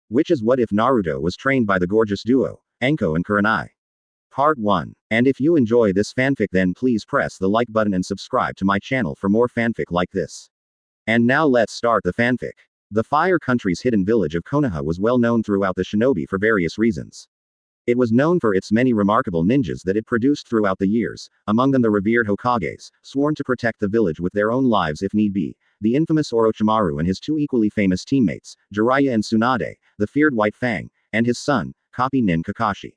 Which is what if Naruto was trained by the gorgeous duo, Anko and Kurenai. Part 1. And if you enjoy this fanfic, then please press the like button and subscribe to my channel for more fanfic like this. And now let's start the fanfic. The Fire Country's hidden village of Konoha was well known throughout the shinobi for various reasons. It was known for its many remarkable ninjas that it produced throughout the years, among them the revered Hokages, sworn to protect the village with their own lives if need be, the infamous Orochimaru and his two equally famous teammates, Jiraiya and Tsunade, the feared White Fang, and his son, Copy Nin Kakashi.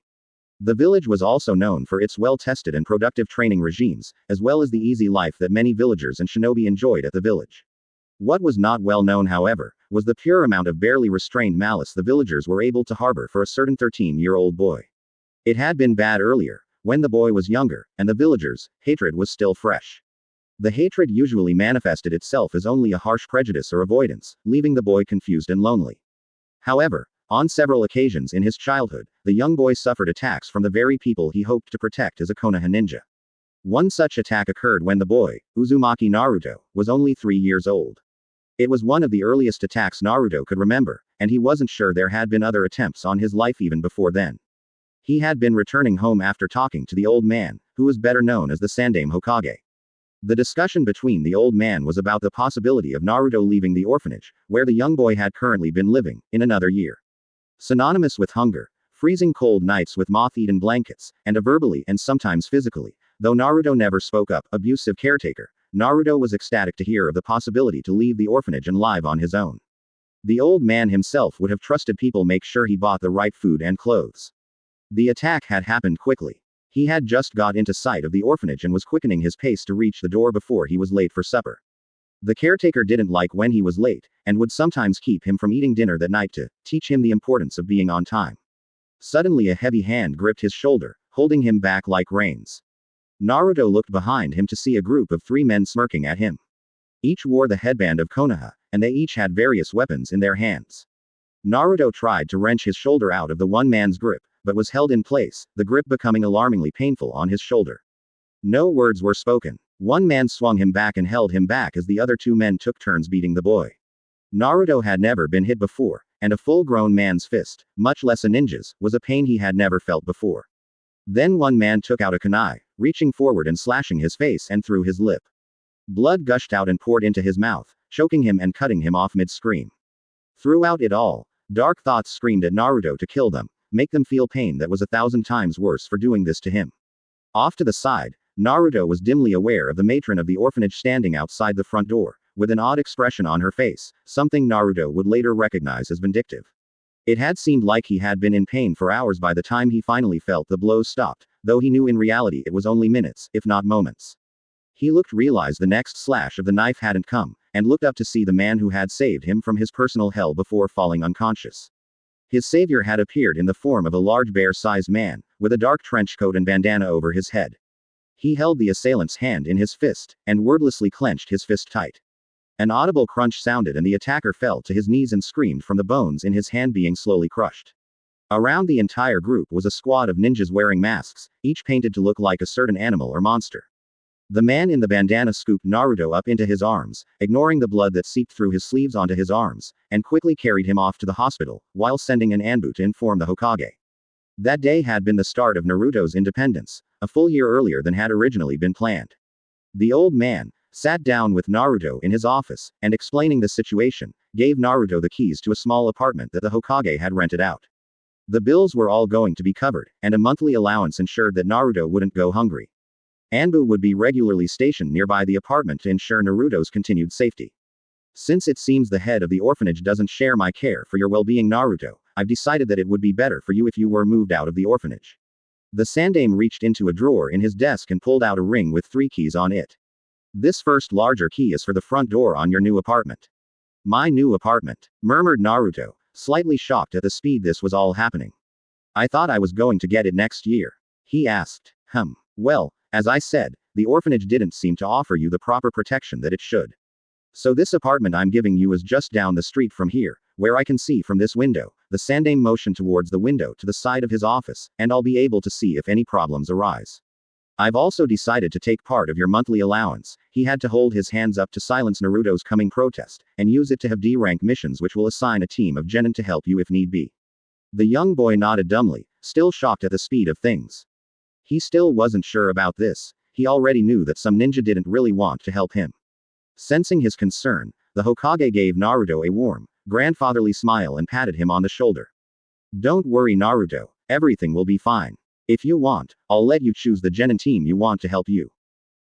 The village was also known for its well-tested and productive training regimes, as well as the easy life that many villagers and shinobi enjoyed at the village. What was not well known, however, was the pure amount of barely restrained malice the villagers were able to harbor for a certain 13-year-old boy. It had been bad earlier, when the boy was younger, and the villagers' hatred was still fresh. The hatred usually manifested itself as only a harsh prejudice or avoidance, leaving the boy confused and lonely. However, on several occasions in his childhood, the young boy suffered attacks from the very people he hoped to protect as a Konoha ninja. One such attack occurred when the boy, Uzumaki Naruto, was only 3 years old. It was one of the earliest attacks Naruto could remember, and he wasn't sure there had been other attempts on his life even before then. He had been returning home after talking to the old man, who was better known as the Sandaime Hokage. The discussion between the old man was about the possibility of Naruto leaving the orphanage, where the young boy had currently been living, in another year. Synonymous with hunger, freezing cold nights with moth-eaten blankets, and a verbally and sometimes physically, though Naruto never spoke up, abusive caretaker, Naruto was ecstatic to hear of the possibility to leave the orphanage and live on his own. The old man himself would have trusted people make sure he bought the right food and clothes. The attack had happened quickly. He had just got into sight of the orphanage and was quickening his pace to reach the door before he was late for supper. The caretaker didn't like when he was late, and would sometimes keep him from eating dinner that night to teach him the importance of being on time. Suddenly a heavy hand gripped his shoulder, holding him back like reins. Naruto looked behind him to see a group of 3 men smirking at him. Each wore the headband of Konoha, and they each had various weapons in their hands. Naruto tried to wrench his shoulder out of the one man's grip, but was held in place, the grip becoming alarmingly painful on his shoulder. No words were spoken. One man swung him back and held him back as the other 2 men took turns beating the boy. Naruto had never been hit before, and a full-grown man's fist, much less a ninja's, was a pain he had never felt before. Then one man took out a kunai, reaching forward and slashing his face and through his lip. Blood gushed out and poured into his mouth, choking him and cutting him off mid-scream. Throughout it all, dark thoughts screamed at Naruto to kill them, make them feel pain that was 1,000 times worse for doing this to him. Off to the side, Naruto was dimly aware of the matron of the orphanage standing outside the front door, with an odd expression on her face, something Naruto would later recognize as vindictive. It had seemed like he had been in pain for hours by the time he finally felt the blows stopped, though he knew in reality it was only minutes, if not moments. He realized the next slash of the knife hadn't come, and looked up to see the man who had saved him from his personal hell before falling unconscious. His savior had appeared in the form of a large bear-sized man, with a dark trench coat and bandana over his head. He held the assailant's hand in his fist, and wordlessly clenched his fist tight. An audible crunch sounded and the attacker fell to his knees and screamed from the bones in his hand being slowly crushed. Around the entire group was a squad of ninjas wearing masks, each painted to look like a certain animal or monster. The man in the bandana scooped Naruto up into his arms, ignoring the blood that seeped through his sleeves onto his arms, and quickly carried him off to the hospital, while sending an Anbu to inform the Hokage. That day had been the start of Naruto's independence, a full year earlier than had originally been planned. The old man sat down with Naruto in his office, and explaining the situation, gave Naruto the keys to a small apartment that the Hokage had rented out. The bills were all going to be covered, and a monthly allowance ensured that Naruto wouldn't go hungry. Anbu would be regularly stationed nearby the apartment to ensure Naruto's continued safety. Since it seems the head of the orphanage doesn't share my care for your well-being, Naruto, I've decided that it would be better for you if you were moved out of the orphanage. The Sandaime reached into a drawer in his desk and pulled out a ring with 3 keys on it. This first larger key is for the front door on your new apartment. My new apartment, murmured Naruto, slightly shocked at the speed this was all happening. I thought I was going to get it next year. He asked. Well, as I said, the orphanage didn't seem to offer you the proper protection that it should. So this apartment I'm giving you is just down the street from here, where I can see from this window. The Sandaime motioned towards the window to the side of his office, and I'll be able to see if any problems arise. I've also decided to take part of your monthly allowance. He had to hold his hands up to silence Naruto's coming protest, and use it to have D-rank missions which will assign a team of genin to help you if need be. The young boy nodded dumbly, still shocked at the speed of things. He still wasn't sure about this. He already knew that some ninja didn't really want to help him. Sensing his concern, the Hokage gave Naruto a warm, grandfatherly smile and patted him on the shoulder. Don't worry, Naruto, everything will be fine. If you want, I'll let you choose the genin team you want to help you.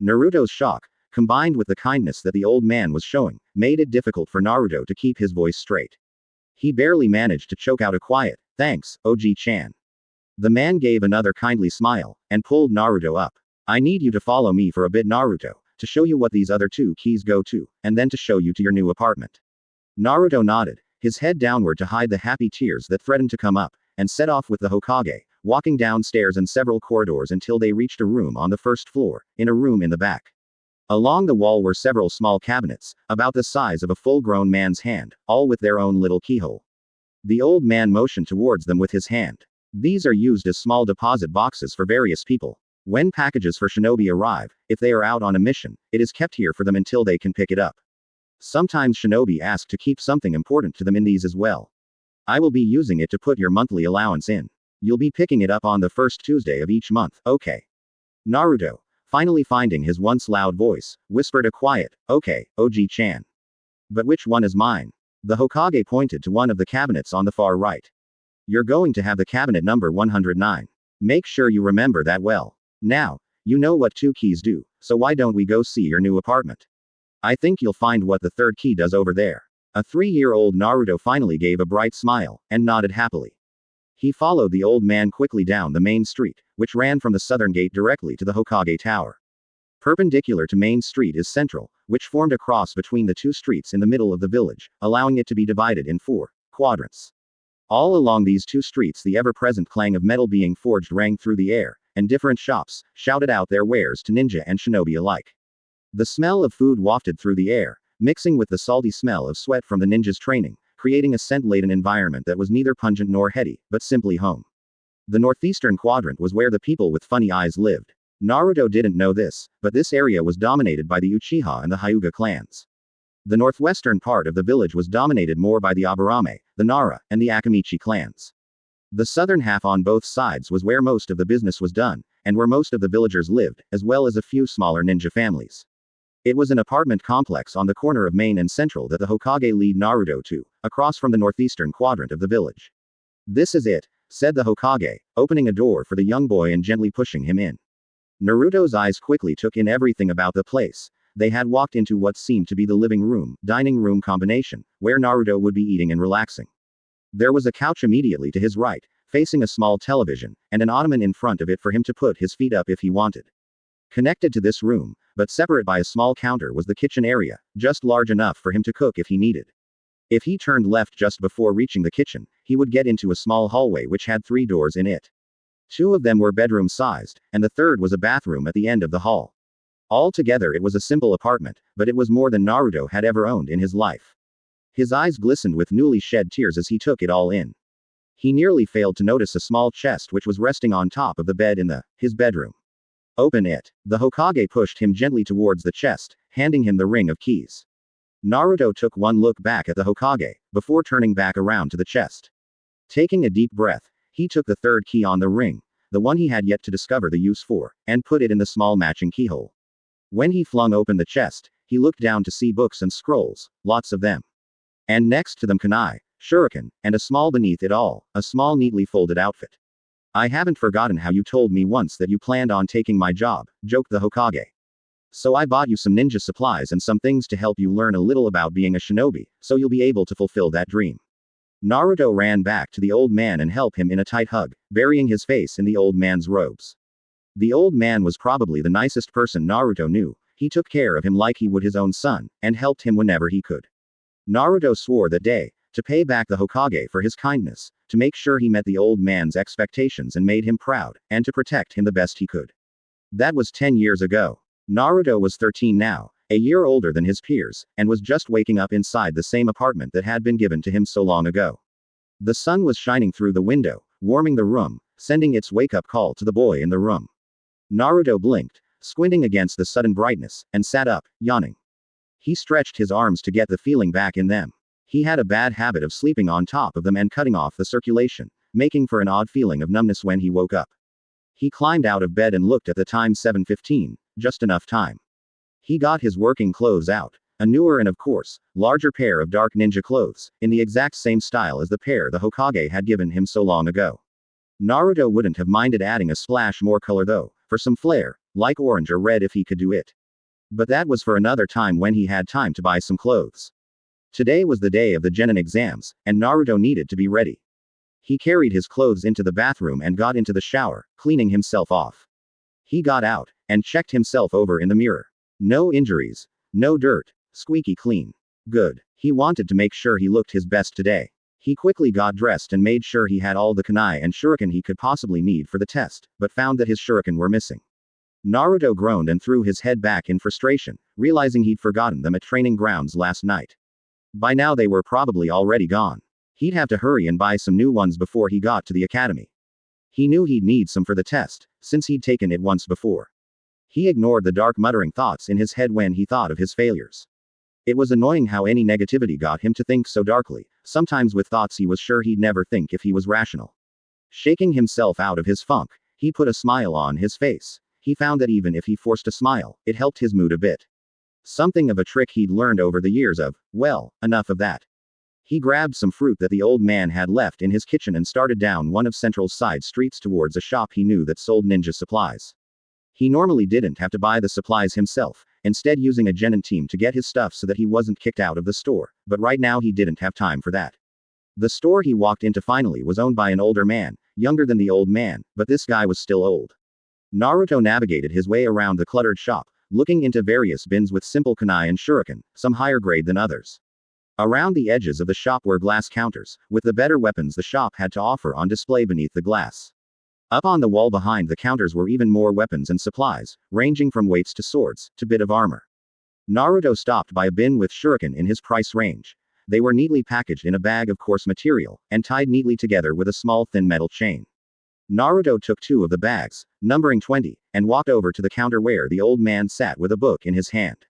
Naruto's shock, combined with the kindness that the old man was showing, made it difficult for Naruto to keep his voice straight. He barely managed to choke out a quiet, "Thanks, OG-chan." The man gave another kindly smile, and pulled Naruto up. I need you to follow me for a bit, Naruto, to show you what these other two keys go to, and then to show you to your new apartment. Naruto nodded, his head downward to hide the happy tears that threatened to come up, and set off with the Hokage, walking downstairs and several corridors until they reached a room on the first floor, in a room in the back. Along the wall were several small cabinets, about the size of a full-grown man's hand, all with their own little keyhole. The old man motioned towards them with his hand. These are used as small deposit boxes for various people. When packages for shinobi arrive, if they are out on a mission, it is kept here for them until they can pick it up. Sometimes shinobi ask to keep something important to them in these as well. I will be using it to put your monthly allowance in. You'll be picking it up on the first Tuesday of each month, okay? Naruto, finally finding his once loud voice, whispered a quiet, "Okay, OG-chan." But which one is mine? The Hokage pointed to one of the cabinets on the far right. You're going to have the cabinet number 109. Make sure you remember that well. Now, you know what two keys do, so why don't we go see your new apartment? I think you'll find what the third key does over there. A 3-year-old Naruto finally gave a bright smile, and nodded happily. He followed the old man quickly down the main street, which ran from the southern gate directly to the Hokage Tower. Perpendicular to Main Street is Central, which formed a cross between the two streets in the middle of the village, allowing it to be divided in 4 quadrants. All along these two streets the ever-present clang of metal being forged rang through the air, and different shops shouted out their wares to ninja and shinobi alike. The smell of food wafted through the air, mixing with the salty smell of sweat from the ninjas' training, creating a scent-laden environment that was neither pungent nor heady, but simply home. The northeastern quadrant was where the people with funny eyes lived. Naruto didn't know this, but this area was dominated by the Uchiha and the Hyuga clans. The northwestern part of the village was dominated more by the Aburame, the Nara, and the Akamichi clans. The southern half on both sides was where most of the business was done, and where most of the villagers lived, as well as a few smaller ninja families. It was an apartment complex on the corner of Main and Central that the Hokage led Naruto to, across from the northeastern quadrant of the village. This is it, said the Hokage, opening a door for the young boy and gently pushing him in. Naruto's eyes quickly took in everything about the place. They had walked into what seemed to be the living room, dining room combination, where Naruto would be eating and relaxing. There was a couch immediately to his right, facing a small television, and an ottoman in front of it for him to put his feet up if he wanted. Connected to this room, but separate by a small counter, was the kitchen area, just large enough for him to cook if he needed. If he turned left just before reaching the kitchen, he would get into a small hallway which had 3 doors in it. 2 of them were bedroom-sized, and the third was a bathroom at the end of the hall. Altogether it was a simple apartment, but it was more than Naruto had ever owned in his life. His eyes glistened with newly shed tears as he took it all in. He nearly failed to notice a small chest which was resting on top of the bed in his bedroom. Open it. The Hokage pushed him gently towards the chest, handing him the ring of keys. Naruto took one look back at the Hokage, before turning back around to the chest. Taking a deep breath, he took the third key on the ring, the one he had yet to discover the use for, and put it in the small matching keyhole. When he flung open the chest, he looked down to see books and scrolls, lots of them. And next to them kunai, shuriken, and a small beneath it all, a small neatly folded outfit. I haven't forgotten how you told me once that you planned on taking my job, joked the Hokage. So I bought you some ninja supplies and some things to help you learn a little about being a shinobi, so you'll be able to fulfill that dream. Naruto ran back to the old man and helped him in a tight hug, burying his face in the old man's robes. The old man was probably the nicest person Naruto knew. He took care of him like he would his own son, and helped him whenever he could. Naruto swore that day, to pay back the Hokage for his kindness, to make sure he met the old man's expectations and made him proud, and to protect him the best he could. That was 10 years ago. Naruto was 13 now, a year older than his peers, and was just waking up inside the same apartment that had been given to him so long ago. The sun was shining through the window, warming the room, sending its wake-up call to the boy in the room. Naruto blinked, squinting against the sudden brightness, and sat up, yawning. He stretched his arms to get the feeling back in them. He had a bad habit of sleeping on top of them and cutting off the circulation, making for an odd feeling of numbness when he woke up. He climbed out of bed and looked at the time 7:15, just enough time. He got his working clothes out, a newer and of course, larger pair of dark ninja clothes, in the exact same style as the pair the Hokage had given him so long ago. Naruto wouldn't have minded adding a splash more color though, for some flair, like orange or red if he could do it. But that was for another time when he had time to buy some clothes. Today was the day of the Genin exams, and Naruto needed to be ready. He carried his clothes into the bathroom and got into the shower, cleaning himself off. He got out, and checked himself over in the mirror. No injuries. No dirt. Squeaky clean. Good. He wanted to make sure he looked his best today. He quickly got dressed and made sure he had all the kunai and shuriken he could possibly need for the test, but found that his shuriken were missing. Naruto groaned and threw his head back in frustration, realizing he'd forgotten them at training grounds last night. By now they were probably already gone. He'd have to hurry and buy some new ones before he got to the academy. He knew he'd need some for the test, since he'd taken it once before. He ignored the dark muttering thoughts in his head when he thought of his failures. It was annoying how any negativity got him to think so darkly, sometimes with thoughts he was sure he'd never think if he was rational. Shaking himself out of his funk, he put a smile on his face. He found that even if he forced a smile, it helped his mood a bit. Something of a trick he'd learned over the years of, well, enough of that. He grabbed some fruit that the old man had left in his kitchen and started down one of Central's side streets towards a shop he knew that sold ninja supplies. He normally didn't have to buy the supplies himself, instead using a genin team to get his stuff so that he wasn't kicked out of the store, but right now he didn't have time for that. The store he walked into finally was owned by an older man, younger than the old man, but this guy was still old. Naruto navigated his way around the cluttered shop, looking into various bins with simple kunai and shuriken, some higher grade than others. Around the edges of the shop were glass counters, with the better weapons the shop had to offer on display beneath the glass. Up on the wall behind the counters were even more weapons and supplies, ranging from weights to swords, to bit of armor. Naruto stopped by a bin with shuriken in his price range. They were neatly packaged in a bag of coarse material, and tied neatly together with a small thin metal chain. Naruto took 2 of the bags, numbering 20, and walked over to the counter where the old man sat with a book in his hand.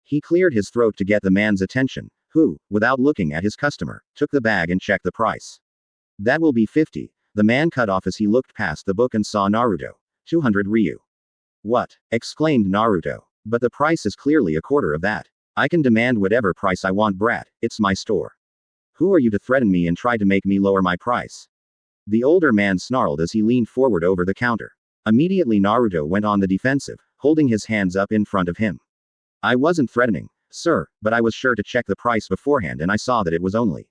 He cleared his throat to get the man's attention, who, without looking at his customer, took the bag and checked the price. That will be 50. The man cut off as he looked past the book and saw Naruto. 200 ryu. What? Exclaimed Naruto. But the price is clearly a quarter of that. I can demand whatever price I want, brat, it's my store. Who are you to threaten me and try to make me lower my price? The older man snarled as he leaned forward over the counter. Immediately Naruto went on the defensive, holding his hands up in front of him. I wasn't threatening, sir, but I was sure to check the price beforehand and I saw that it was only.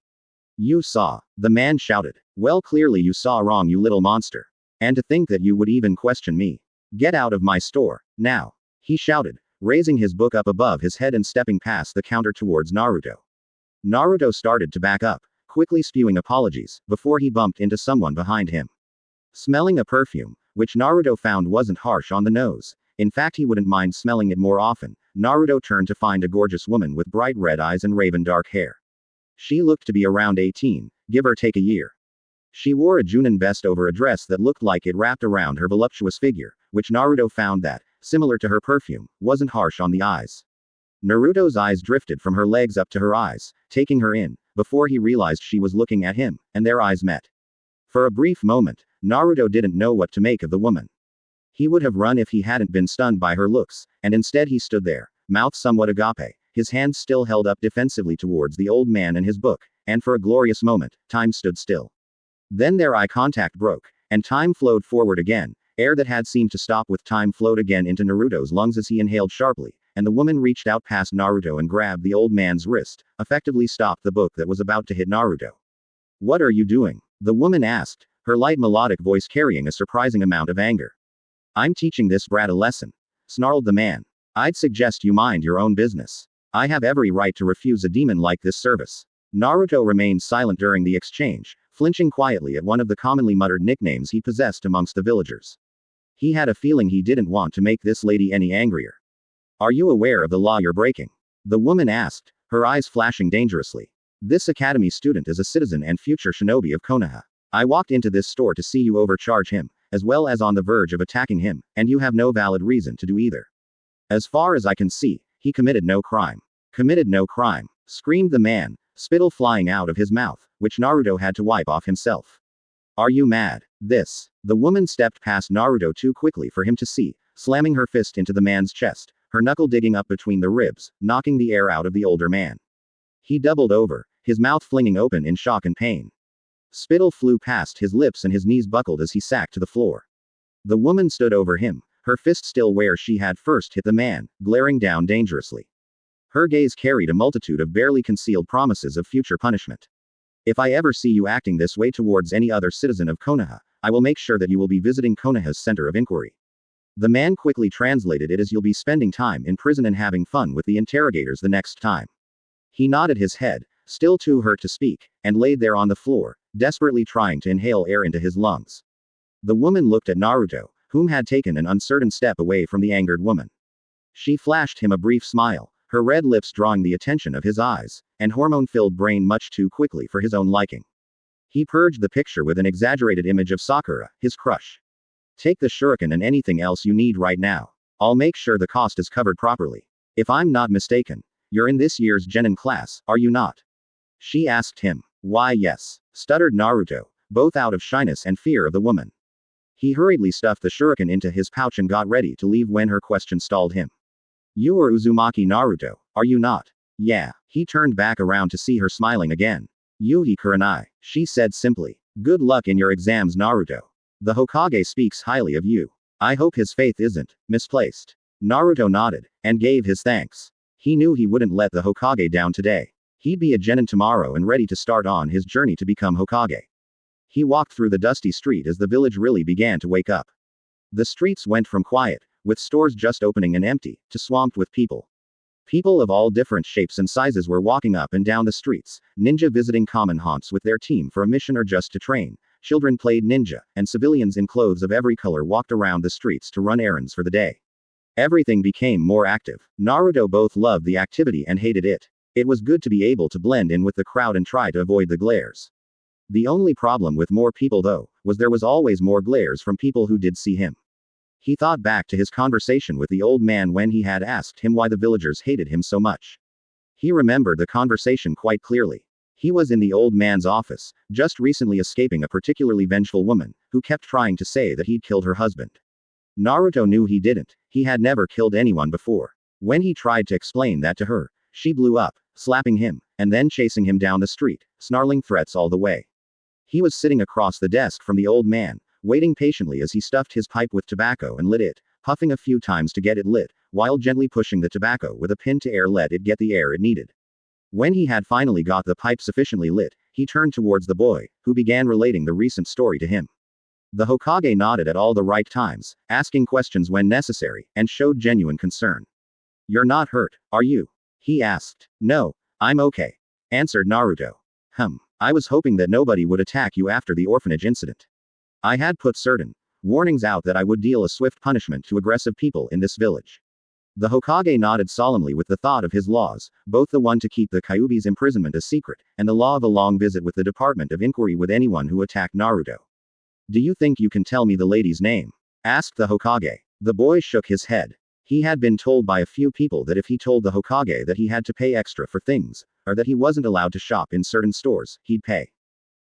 You saw, the man shouted. Well, clearly you saw wrong, you little monster. And to think that you would even question me. Get out of my store, now. He shouted, raising his book up above his head and stepping past the counter towards Naruto. Naruto started to back up, quickly spewing apologies, before he bumped into someone behind him. Smelling a perfume, which Naruto found wasn't harsh on the nose. In fact, he wouldn't mind smelling it more often. Naruto turned to find a gorgeous woman with bright red eyes and raven dark hair. She looked to be around 18, give or take a year. She wore a Junin vest over a dress that looked like it wrapped around her voluptuous figure, which Naruto found that, similar to her perfume, wasn't harsh on the eyes. Naruto's eyes drifted from her legs up to her eyes, taking her in, before he realized she was looking at him, and their eyes met. For a brief moment, Naruto didn't know what to make of the woman. He would have run if he hadn't been stunned by her looks, and instead he stood there, mouth somewhat agape, his hands still held up defensively towards the old man and his book, and for a glorious moment, time stood still. Then their eye contact broke, and time flowed forward again. Air that had seemed to stop with time flowed again into Naruto's lungs as he inhaled sharply, and the woman reached out past Naruto and grabbed the old man's wrist, effectively stopped the book that was about to hit Naruto. What are you doing? The woman asked, her light melodic voice carrying a surprising amount of anger. I'm teaching this brat a lesson, snarled the man. I'd suggest you mind your own business. I have every right to refuse a demon like this service. Naruto remained silent during the exchange, flinching quietly at one of the commonly muttered nicknames he possessed amongst the villagers. He had a feeling he didn't want to make this lady any angrier. Are you aware of the law you're breaking? The woman asked, her eyes flashing dangerously. This academy student is a citizen and future shinobi of Konoha. I walked into this store to see you overcharge him, as well as on the verge of attacking him, and you have no valid reason to do either. As far as I can see, he committed no crime. Committed no crime, screamed the man, spittle flying out of his mouth, which Naruto had to wipe off himself. Are you mad? The woman stepped past Naruto too quickly for him to see, slamming her fist into the man's chest, her knuckle digging up between the ribs, knocking the air out of the older man. He doubled over, his mouth flinging open in shock and pain. Spittle flew past his lips and his knees buckled as he sagged to the floor. The woman stood over him, her fist still where she had first hit the man, glaring down dangerously. Her gaze carried a multitude of barely concealed promises of future punishment. If I ever see you acting this way towards any other citizen of Konoha, I will make sure that you will be visiting Konoha's center of inquiry. The man quickly translated it as you'll be spending time in prison and having fun with the interrogators the next time. He nodded his head, still too hurt to speak, and laid there on the floor, desperately trying to inhale air into his lungs. The woman looked at Naruto, whom had taken an uncertain step away from the angered woman. She flashed him a brief smile, her red lips drawing the attention of his eyes, and hormone-filled brain much too quickly for his own liking. He purged the picture with an exaggerated image of Sakura, his crush. Take the shuriken and anything else you need right now. I'll make sure the cost is covered properly. If I'm not mistaken, you're in this year's genin class, are you not? She asked him. Why yes, stuttered Naruto, both out of shyness and fear of the woman. He hurriedly stuffed the shuriken into his pouch and got ready to leave when her question stalled him. You are Uzumaki Naruto, are you not? Yeah. He turned back around to see her smiling again. Yuhi Kurenai, she said simply. Good luck in your exams Naruto. The Hokage speaks highly of you. I hope his faith isn't misplaced. Naruto nodded, and gave his thanks. He knew he wouldn't let the Hokage down today. He'd be a genin tomorrow and ready to start on his journey to become Hokage. He walked through the dusty street as the village really began to wake up. The streets went from quiet, with stores just opening and empty, to swamped with people. People of all different shapes and sizes were walking up and down the streets, ninja visiting common haunts with their team for a mission or just to train, children played ninja, and civilians in clothes of every color walked around the streets to run errands for the day. Everything became more active. Naruto both loved the activity and hated it. It was good to be able to blend in with the crowd and try to avoid the glares. The only problem with more people though, was there was always more glares from people who did see him. He thought back to his conversation with the old man when he had asked him why the villagers hated him so much. He remembered the conversation quite clearly. He was in the old man's office, just recently escaping a particularly vengeful woman, who kept trying to say that he'd killed her husband. Naruto knew he didn't, he had never killed anyone before. When he tried to explain that to her, she blew up, slapping him, and then chasing him down the street, snarling threats all the way. He was sitting across the desk from the old man, waiting patiently as he stuffed his pipe with tobacco and lit it, puffing a few times to get it lit, while gently pushing the tobacco with a pin to air let it get the air it needed. When he had finally got the pipe sufficiently lit, he turned towards the boy, who began relating the recent story to him. The Hokage nodded at all the right times, asking questions when necessary, and showed genuine concern. You're not hurt, are you? He asked. No, I'm okay, answered Naruto. I was hoping that nobody would attack you after the orphanage incident. I had put certain warnings out that I would deal a swift punishment to aggressive people in this village. The Hokage nodded solemnly with the thought of his laws, both the one to keep the Kyuubi's imprisonment a secret, and the law of a long visit with the Department of Inquiry with anyone who attacked Naruto. Do you think you can tell me the lady's name? Asked the Hokage. The boy shook his head. He had been told by a few people that if he told the Hokage that he had to pay extra for things, or that he wasn't allowed to shop in certain stores, he'd pay.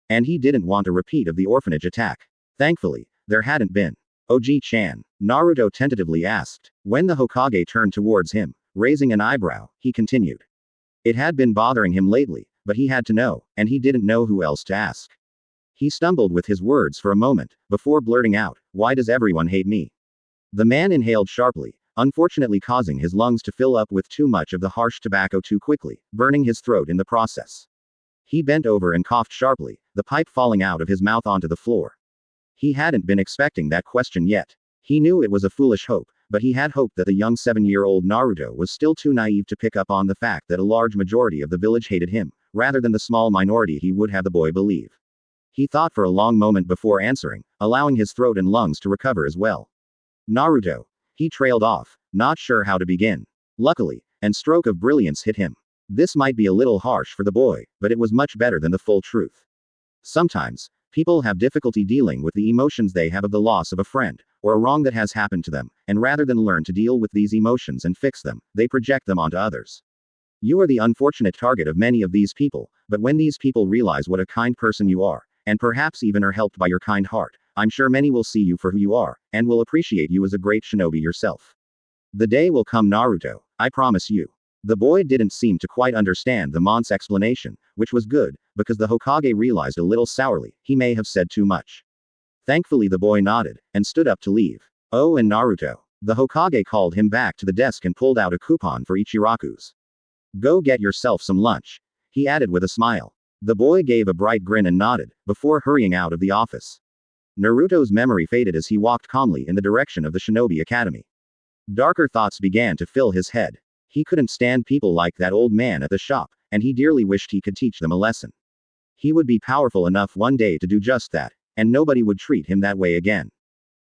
And he didn't want a repeat of the orphanage attack. Thankfully, there hadn't been. Oji-chan, Naruto tentatively asked. When the Hokage turned towards him, raising an eyebrow, he continued. It had been bothering him lately, but he had to know, and he didn't know who else to ask. He stumbled with his words for a moment, before blurting out, why does everyone hate me? The man inhaled sharply, unfortunately causing his lungs to fill up with too much of the harsh tobacco too quickly, burning his throat in the process. He bent over and coughed sharply, the pipe falling out of his mouth onto the floor. He hadn't been expecting that question yet. He knew it was a foolish hope, but he had hoped that the young 7-year-old Naruto was still too naive to pick up on the fact that a large majority of the village hated him, rather than the small minority he would have the boy believe. He thought for a long moment before answering, allowing his throat and lungs to recover as well. Naruto. He trailed off, not sure how to begin. Luckily, an stroke of brilliance hit him. This might be a little harsh for the boy, but it was much better than the full truth. Sometimes, People have difficulty dealing with the emotions they have of the loss of a friend, or a wrong that has happened to them, and rather than learn to deal with these emotions and fix them, they project them onto others. You are the unfortunate target of many of these people, but when these people realize what a kind person you are, and perhaps even are helped by your kind heart, I'm sure many will see you for who you are, and will appreciate you as a great shinobi yourself. The day will come, Naruto, I promise you. The boy didn't seem to quite understand the monk's explanation, which was good, because the Hokage realized a little sourly, he may have said too much. Thankfully the boy nodded, and stood up to leave. Oh, and Naruto. The Hokage called him back to the desk and pulled out a coupon for Ichiraku's. Go get yourself some lunch, he added with a smile. The boy gave a bright grin and nodded, before hurrying out of the office. Naruto's memory faded as he walked calmly in the direction of the Shinobi Academy. Darker thoughts began to fill his head. He couldn't stand people like that old man at the shop, and he dearly wished he could teach them a lesson. He would be powerful enough one day to do just that, and nobody would treat him that way again.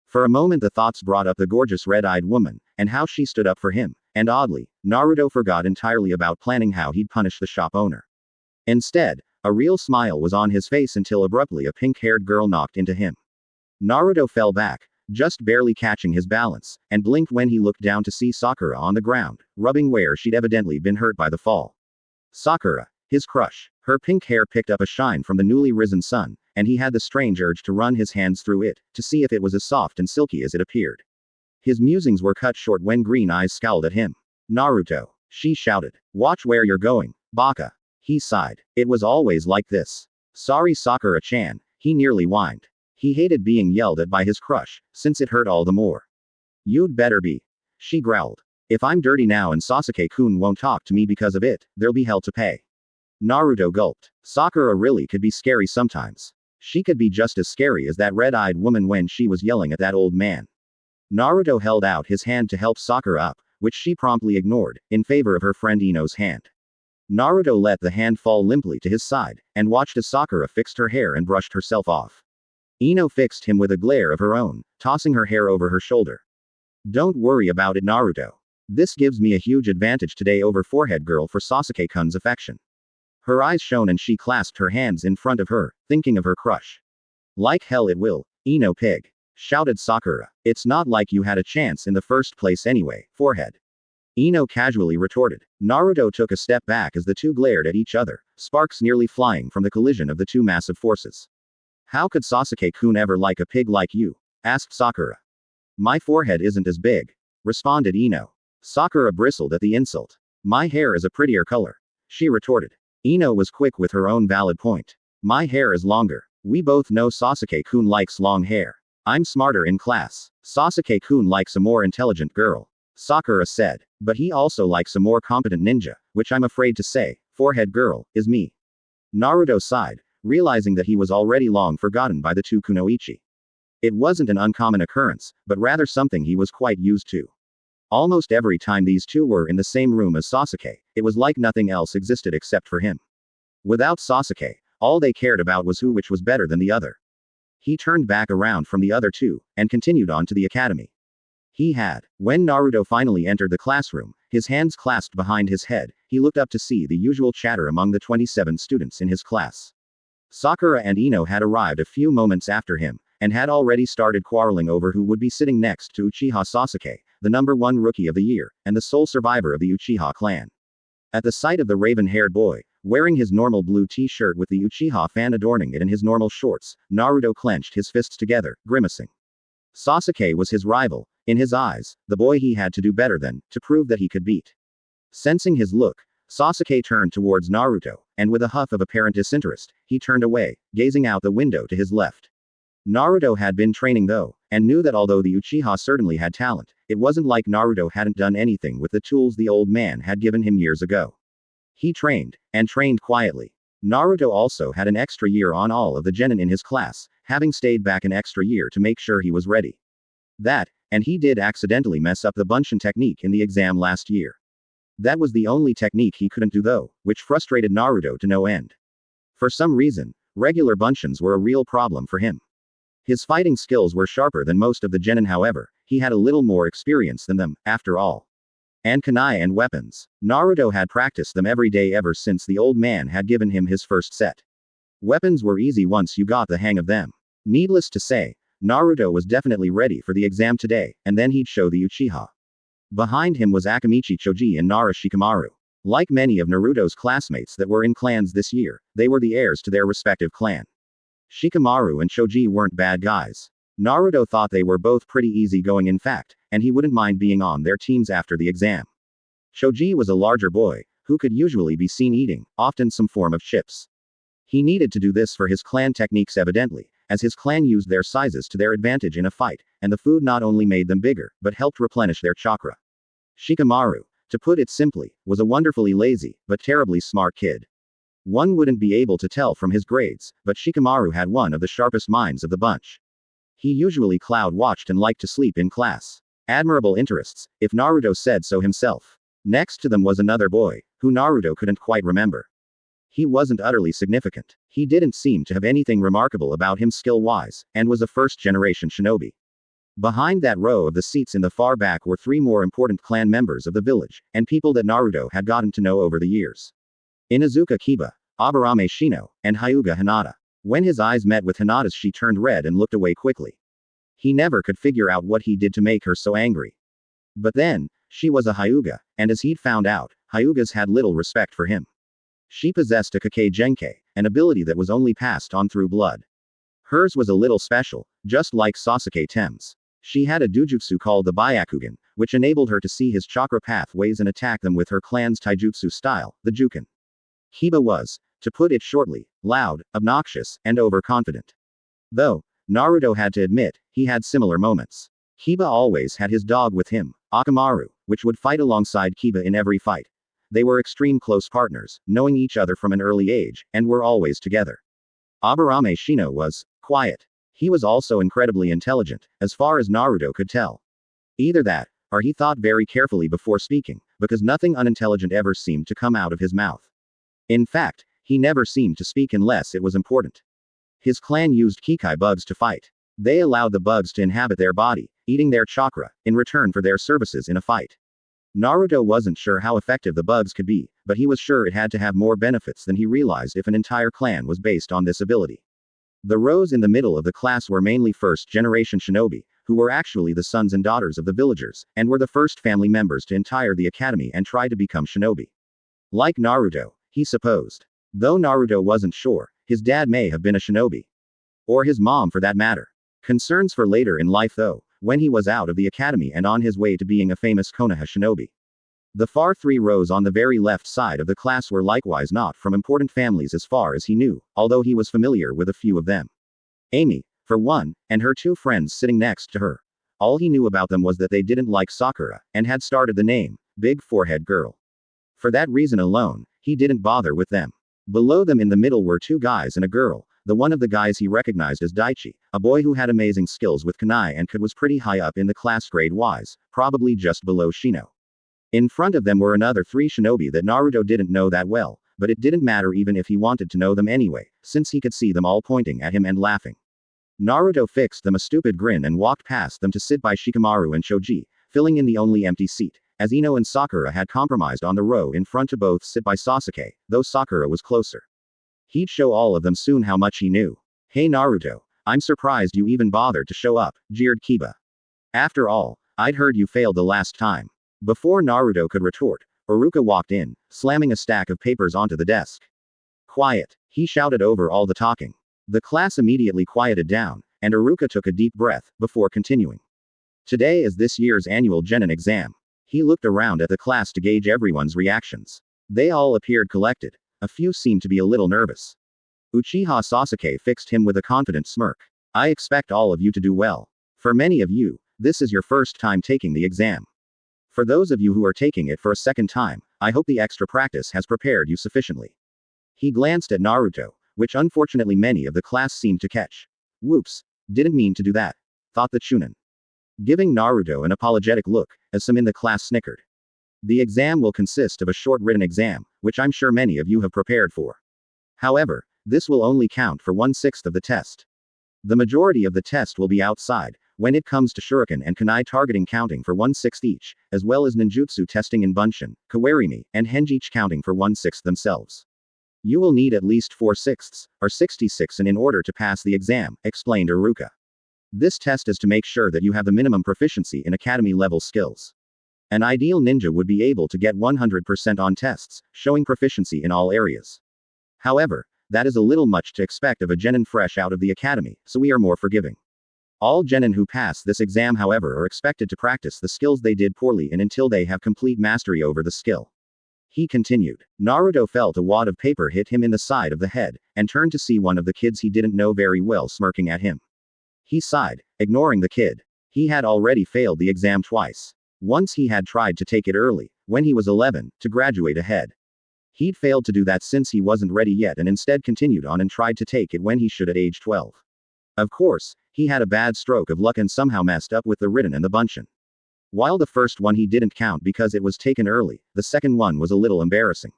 For a moment the thoughts brought up the gorgeous red-eyed woman, and how she stood up for him, and oddly, Naruto forgot entirely about planning how he'd punish the shop owner. Instead, a real smile was on his face until abruptly a pink-haired girl knocked into him. Naruto fell back, just barely catching his balance, and blinked when he looked down to see Sakura on the ground, rubbing where she'd evidently been hurt by the fall. Sakura, his crush. Her pink hair picked up a shine from the newly risen sun, and he had the strange urge to run his hands through it, to see if it was as soft and silky as it appeared. His musings were cut short when Green Eyes scowled at him. Naruto, she shouted. Watch where you're going, Baka. He sighed. It was always like this. Sorry Sakura-chan, he nearly whined. He hated being yelled at by his crush, since it hurt all the more. You'd better be. She growled. If I'm dirty now and Sasuke-kun won't talk to me because of it, there'll be hell to pay. Naruto gulped. Sakura really could be scary sometimes. She could be just as scary as that red-eyed woman when she was yelling at that old man. Naruto held out his hand to help Sakura up, which she promptly ignored, in favor of her friend Ino's hand. Naruto let the hand fall limply to his side, and watched as Sakura fixed her hair and brushed herself off. Ino fixed him with a glare of her own, tossing her hair over her shoulder. Don't worry about it, Naruto. This gives me a huge advantage today over Forehead Girl for Sasuke-kun's affection. Her eyes shone and she clasped her hands in front of her, thinking of her crush. Like hell it will, Ino pig, shouted Sakura. It's not like you had a chance in the first place anyway, Forehead. Ino casually retorted. Naruto took a step back as the two glared at each other, sparks nearly flying from the collision of the two massive forces. How could Sasuke-kun ever like a pig like you? Asked Sakura. My forehead isn't as big, responded Ino. Sakura bristled at the insult. My hair is a prettier color, she retorted. Ino was quick with her own valid point. My hair is longer. We both know Sasuke-kun likes long hair. I'm smarter in class. Sasuke-kun likes a more intelligent girl, Sakura said. But he also likes a more competent ninja, which I'm afraid to say, Forehead Girl, is me. Naruto sighed, realizing that he was already long forgotten by the two kunoichi. It wasn't an uncommon occurrence, but rather something he was quite used to. Almost every time these two were in the same room as Sasuke, it was like nothing else existed except for him. Without Sasuke, all they cared about was which was better than the other. He turned back around from the other two, and continued on to the academy. When Naruto finally entered the classroom, his hands clasped behind his head, he looked up to see the usual chatter among the 27 students in his class. Sakura and Ino had arrived a few moments after him, and had already started quarreling over who would be sitting next to Uchiha Sasuke, the #1 rookie of the year, and the sole survivor of the Uchiha clan. At the sight of the raven-haired boy, wearing his normal blue t-shirt with the Uchiha fan adorning it and his normal shorts, Naruto clenched his fists together, grimacing. Sasuke was his rival. In his eyes, the boy he had to do better than, to prove that he could beat. Sensing his look, Sasuke turned towards Naruto, and with a huff of apparent disinterest, he turned away, gazing out the window to his left. Naruto had been training though, and knew that although the Uchiha certainly had talent, it wasn't like Naruto hadn't done anything with the tools the old man had given him years ago. He trained, and trained quietly. Naruto also had an extra year on all of the genin in his class, having stayed back an extra year to make sure he was ready. And he did accidentally mess up the Bunshin technique in the exam last year. That was the only technique he couldn't do though, which frustrated Naruto to no end. For some reason, regular Bunshins were a real problem for him. His fighting skills were sharper than most of the genin, however, he had a little more experience than them, after all. And kunai and weapons. Naruto had practiced them every day ever since the old man had given him his first set. Weapons were easy once you got the hang of them. Needless to say, Naruto was definitely ready for the exam today, and then he'd show the Uchiha. Behind him was Akamichi Choji and Nara Shikamaru. Like many of Naruto's classmates that were in clans this year, they were the heirs to their respective clan. Shikamaru and Choji weren't bad guys. Naruto thought they were both pretty easygoing in fact, and he wouldn't mind being on their teams after the exam. Choji was a larger boy, who could usually be seen eating, often some form of chips. He needed to do this for his clan techniques evidently, as his clan used their sizes to their advantage in a fight, and the food not only made them bigger, but helped replenish their chakra. Shikamaru, to put it simply, was a wonderfully lazy, but terribly smart kid. One wouldn't be able to tell from his grades, but Shikamaru had one of the sharpest minds of the bunch. He usually cloud-watched and liked to sleep in class. Admirable interests, if Naruto said so himself. Next to them was another boy, who Naruto couldn't quite remember. He wasn't utterly significant. He didn't seem to have anything remarkable about him skill-wise, and was a first-generation shinobi. Behind that row of the seats in the far back were three more important clan members of the village, and people that Naruto had gotten to know over the years. Inuzuka Kiba, Aburame Shino, and Hyuga Hinata. When his eyes met with Hinata's, she turned red and looked away quickly. He never could figure out what he did to make her so angry. But then, she was a Hyuga, and as he'd found out, Hyugas had little respect for him. She possessed a Kakei Genkai, an ability that was only passed on through blood. Hers was a little special, just like Sasuke Tem's. She had a dujutsu called the Byakugan, which enabled her to see his chakra pathways and attack them with her clan's taijutsu style, the Juken. Kiba was, to put it shortly, loud, obnoxious, and overconfident. Though, Naruto had to admit, he had similar moments. Kiba always had his dog with him, Akamaru, which would fight alongside Kiba in every fight. They were extreme close partners, knowing each other from an early age, and were always together. Aburame Shino was quiet. He was also incredibly intelligent, as far as Naruto could tell. Either that, or he thought very carefully before speaking, because nothing unintelligent ever seemed to come out of his mouth. In fact, he never seemed to speak unless it was important. His clan used Kikai bugs to fight. They allowed the bugs to inhabit their body, eating their chakra, in return for their services in a fight. Naruto wasn't sure how effective the bugs could be, but he was sure it had to have more benefits than he realized if an entire clan was based on this ability. The rows in the middle of the class were mainly first-generation shinobi, who were actually the sons and daughters of the villagers, and were the first family members to enter the academy and try to become shinobi. Like Naruto, he supposed. Though Naruto wasn't sure, his dad may have been a shinobi. Or his mom for that matter. Concerns for later in life though, when he was out of the academy and on his way to being a famous Konoha shinobi. The far three rows on the very left side of the class were likewise not from important families as far as he knew, although he was familiar with a few of them. Amy, for one, and her two friends sitting next to her. All he knew about them was that they didn't like Sakura, and had started the name, Big Forehead Girl. For that reason alone, he didn't bother with them. Below them in the middle were two guys and a girl. The one of the guys he recognized as Daichi, a boy who had amazing skills with kunai and was pretty high up in the class grade-wise, probably just below Shino. In front of them were another three shinobi that Naruto didn't know that well, but it didn't matter even if he wanted to know them anyway, since he could see them all pointing at him and laughing. Naruto fixed them a stupid grin and walked past them to sit by Shikamaru and Choji, filling in the only empty seat, as Ino and Sakura had compromised on the row in front to both sit by Sasuke, though Sakura was closer. He'd show all of them soon how much he knew. Hey Naruto, I'm surprised you even bothered to show up, jeered Kiba. After all, I'd heard you failed the last time. Before Naruto could retort, Iruka walked in, slamming a stack of papers onto the desk. Quiet, he shouted over all the talking. The class immediately quieted down, and Iruka took a deep breath, before continuing. Today is this year's annual genin exam. He looked around at the class to gauge everyone's reactions. They all appeared collected. A few seemed to be a little nervous. Uchiha Sasuke fixed him with a confident smirk. I expect all of you to do well. For many of you, this is your first time taking the exam. For those of you who are taking it for a second time, I hope the extra practice has prepared you sufficiently. He glanced at Naruto, which unfortunately many of the class seemed to catch. Whoops, didn't mean to do that, thought the Chunin. Giving Naruto an apologetic look, as some in the class snickered. The exam will consist of a short written exam, which I'm sure many of you have prepared for. However, this will only count for 1/6 of the test. The majority of the test will be outside, when it comes to shuriken and kunai targeting counting for 1/6 each, as well as ninjutsu testing in bunshin, kawarimi, and henji counting for 1/6 themselves. You will need at least 4/6, or 66 in order to pass the exam, explained Iruka. This test is to make sure that you have the minimum proficiency in academy-level skills. An ideal ninja would be able to get 100% on tests, showing proficiency in all areas. However, that is a little much to expect of a genin fresh out of the academy, so we are more forgiving. All genin who pass this exam, however, are expected to practice the skills they did poorly in until they have complete mastery over the skill. He continued. Naruto felt a wad of paper hit him in the side of the head, and turned to see one of the kids he didn't know very well smirking at him. He sighed, ignoring the kid. He had already failed the exam twice. Once he had tried to take it early, when he was 11, to graduate ahead. He'd failed to do that since he wasn't ready yet and instead continued on and tried to take it when he should at age 12. Of course, he had a bad stroke of luck and somehow messed up with the Ritten and the Bunshin. While the first one he didn't count because it was taken early, the second one was a little embarrassing.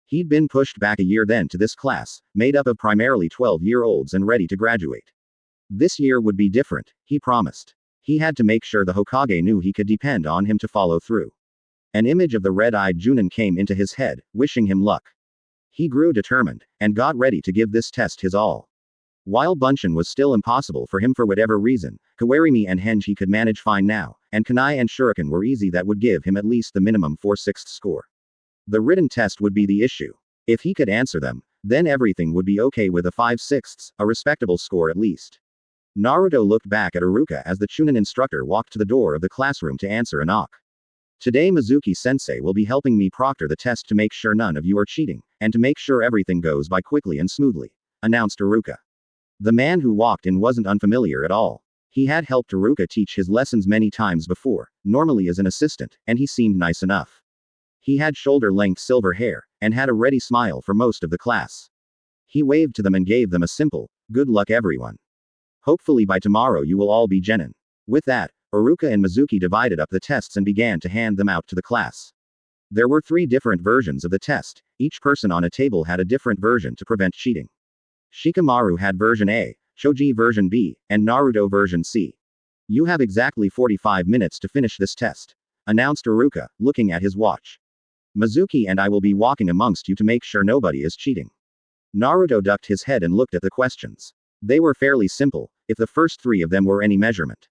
He'd been pushed back a year then to this class, made up of primarily 12-year-olds and ready to graduate. This year would be different, he promised. He had to make sure the Hokage knew he could depend on him to follow through. An image of the red-eyed Junin came into his head, wishing him luck. He grew determined, and got ready to give this test his all. While Bunshin was still impossible for him for whatever reason, Kawarimi and Henge he could manage fine now, and Kunai and Shuriken were easy that would give him at least the minimum 4/6 score. The written test would be the issue. If he could answer them, then everything would be okay with a 5/6, a respectable score at least. Naruto looked back at Iruka as the Chunin instructor walked to the door of the classroom to answer a knock. Today Mizuki-sensei will be helping me proctor the test to make sure none of you are cheating, and to make sure everything goes by quickly and smoothly, announced Iruka. The man who walked in wasn't unfamiliar at all. He had helped Iruka teach his lessons many times before, normally as an assistant, and he seemed nice enough. He had shoulder-length silver hair, and had a ready smile for most of the class. He waved to them and gave them a simple, "Good luck everyone. Hopefully by tomorrow you will all be genin." With that, Iruka and Mizuki divided up the tests and began to hand them out to the class. There were 3 different versions of the test, each person on a table had a different version to prevent cheating. Shikamaru had version A, Shoji version B, and Naruto version C. You have exactly 45 minutes to finish this test, announced Iruka, looking at his watch. Mizuki and I will be walking amongst you to make sure nobody is cheating. Naruto ducked his head and looked at the questions. They were fairly simple, if the first 3 of them were any measurement.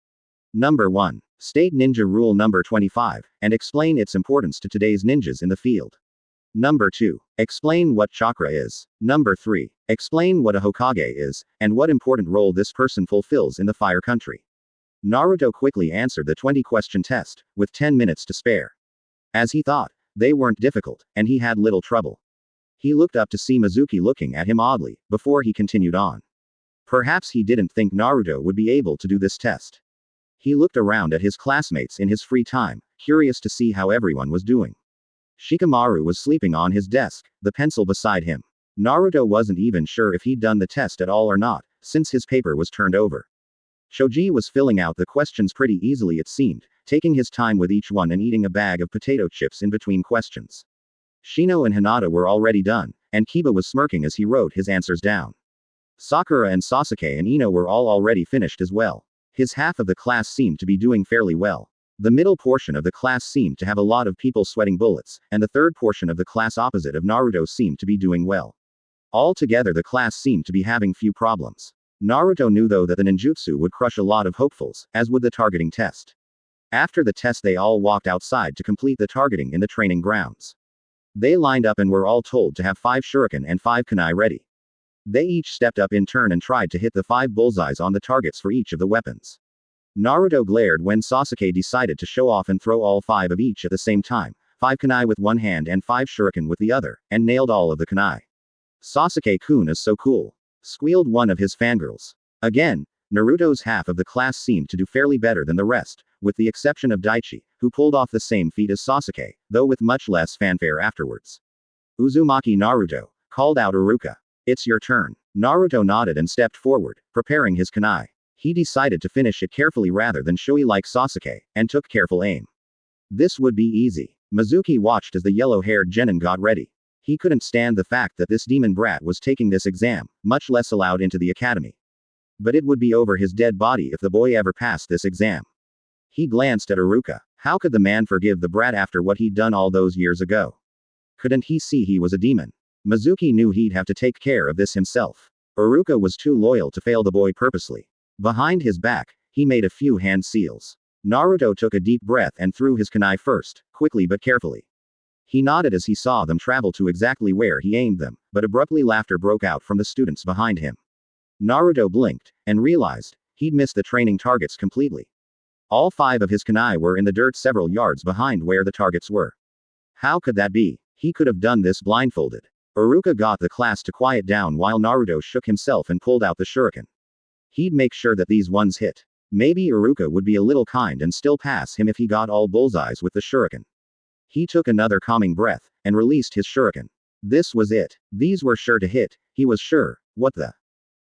Number 1. State ninja rule number 25, and explain its importance to today's ninjas in the field. Number 2. Explain what chakra is. Number 3. Explain what a Hokage is, and what important role this person fulfills in the Fire Country. Naruto quickly answered the 20-question test, with 10 minutes to spare. As he thought, they weren't difficult, and he had little trouble. He looked up to see Mizuki looking at him oddly, before he continued on. Perhaps he didn't think Naruto would be able to do this test. He looked around at his classmates in his free time, curious to see how everyone was doing. Shikamaru was sleeping on his desk, the pencil beside him. Naruto wasn't even sure if he'd done the test at all or not, since his paper was turned over. Shoji was filling out the questions pretty easily it seemed, taking his time with each one and eating a bag of potato chips in between questions. Shino and Hinata were already done, and Kiba was smirking as he wrote his answers down. Sakura and Sasuke and Ino were all already finished as well. His half of the class seemed to be doing fairly well. The middle portion of the class seemed to have a lot of people sweating bullets, and the third portion of the class opposite of Naruto seemed to be doing well. Altogether the class seemed to be having few problems. Naruto knew though that the ninjutsu would crush a lot of hopefuls, as would the targeting test. After the test they all walked outside to complete the targeting in the training grounds. They lined up and were all told to have 5 shuriken and 5 kunai ready. They each stepped up in turn and tried to hit the 5 bullseyes on the targets for each of the weapons. Naruto glared when Sasuke decided to show off and throw all 5 of each at the same time, 5 kunai with one hand and 5 shuriken with the other, and nailed all of the kunai. Sasuke-kun is so cool, squealed one of his fangirls. Again, Naruto's half of the class seemed to do fairly better than the rest, with the exception of Daichi, who pulled off the same feat as Sasuke, though with much less fanfare afterwards. Uzumaki Naruto, called out Iruka. It's your turn. Naruto nodded and stepped forward, preparing his kunai. He decided to finish it carefully rather than showy like Sasuke, and took careful aim. This would be easy. Mizuki watched as the yellow-haired genin got ready. He couldn't stand the fact that this demon brat was taking this exam, much less allowed into the academy. But it would be over his dead body if the boy ever passed this exam. He glanced at Iruka. How could the man forgive the brat after what he'd done all those years ago? Couldn't he see he was a demon? Mizuki knew he'd have to take care of this himself. Iruka was too loyal to fail the boy purposely. Behind his back, he made a few hand seals. Naruto took a deep breath and threw his kunai first, quickly but carefully. He nodded as he saw them travel to exactly where he aimed them, but abruptly laughter broke out from the students behind him. Naruto blinked, and realized he'd missed the training targets completely. All 5 of his kunai were in the dirt several yards behind where the targets were. How could that be? He could have done this blindfolded. Iruka got the class to quiet down while Naruto shook himself and pulled out the shuriken. He'd make sure that these ones hit. Maybe Iruka would be a little kind and still pass him if he got all bullseyes with the shuriken. He took another calming breath, and released his shuriken. This was it. These were sure to hit, he was sure. What the?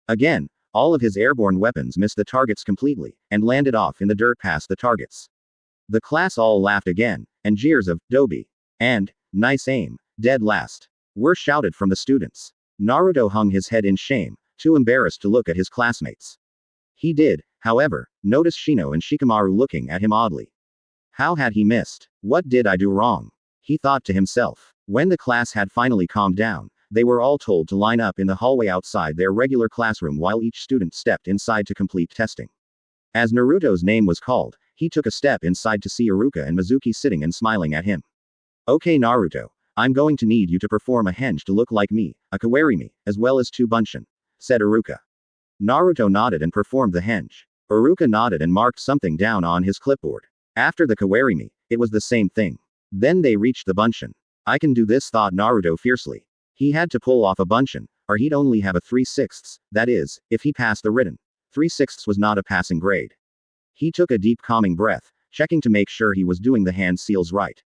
Again, all of his airborne weapons missed the targets completely, and landed off in the dirt past the targets. The class all laughed again, and jeers of, "Dobi," and, "Nice aim," "Dead last," were shouted from the students. Naruto hung his head in shame, too embarrassed to look at his classmates. He did, however, notice Shino and Shikamaru looking at him oddly. How had he missed? What did I do wrong? He thought to himself. When the class had finally calmed down, they were all told to line up in the hallway outside their regular classroom while each student stepped inside to complete testing. As Naruto's name was called, he took a step inside to see Iruka and Mizuki sitting and smiling at him. "Okay Naruto, I'm going to need you to perform a henge to look like me, a kawarimi, as well as 2 bunshin," said Iruka. Naruto nodded and performed the henge. Iruka nodded and marked something down on his clipboard. After the kawarimi, it was the same thing. Then they reached the bunshin. I can do this, thought Naruto fiercely. He had to pull off a bunshin, or he'd only have a 3/6, that is, if he passed the written. 3/6 was not a passing grade. He took a deep calming breath, checking to make sure he was doing the hand seals right.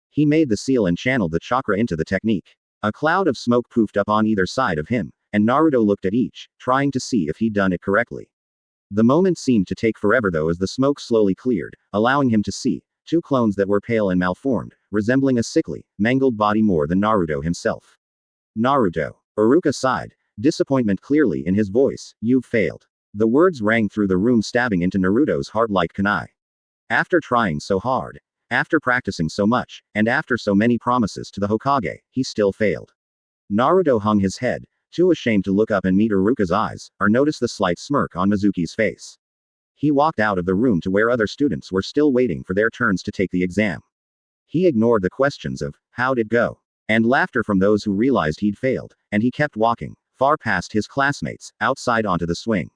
He made the seal and channeled the chakra into the technique. A cloud of smoke poofed up on either side of him, and Naruto looked at each, trying to see if he'd done it correctly. The moment seemed to take forever though as the smoke slowly cleared, allowing him to see 2 clones that were pale and malformed, resembling a sickly, mangled body more than Naruto himself. Naruto. Iruka sighed, disappointment clearly in his voice. "You've failed." The words rang through the room, stabbing into Naruto's heart like kunai. After trying so hard, after practicing so much, and after so many promises to the Hokage, he still failed. Naruto hung his head, too ashamed to look up and meet Iruka's eyes, or notice the slight smirk on Mizuki's face. He walked out of the room to where other students were still waiting for their turns to take the exam. He ignored the questions of, "How'd it go?" and laughter from those who realized he'd failed, and he kept walking, far past his classmates, outside onto the swing.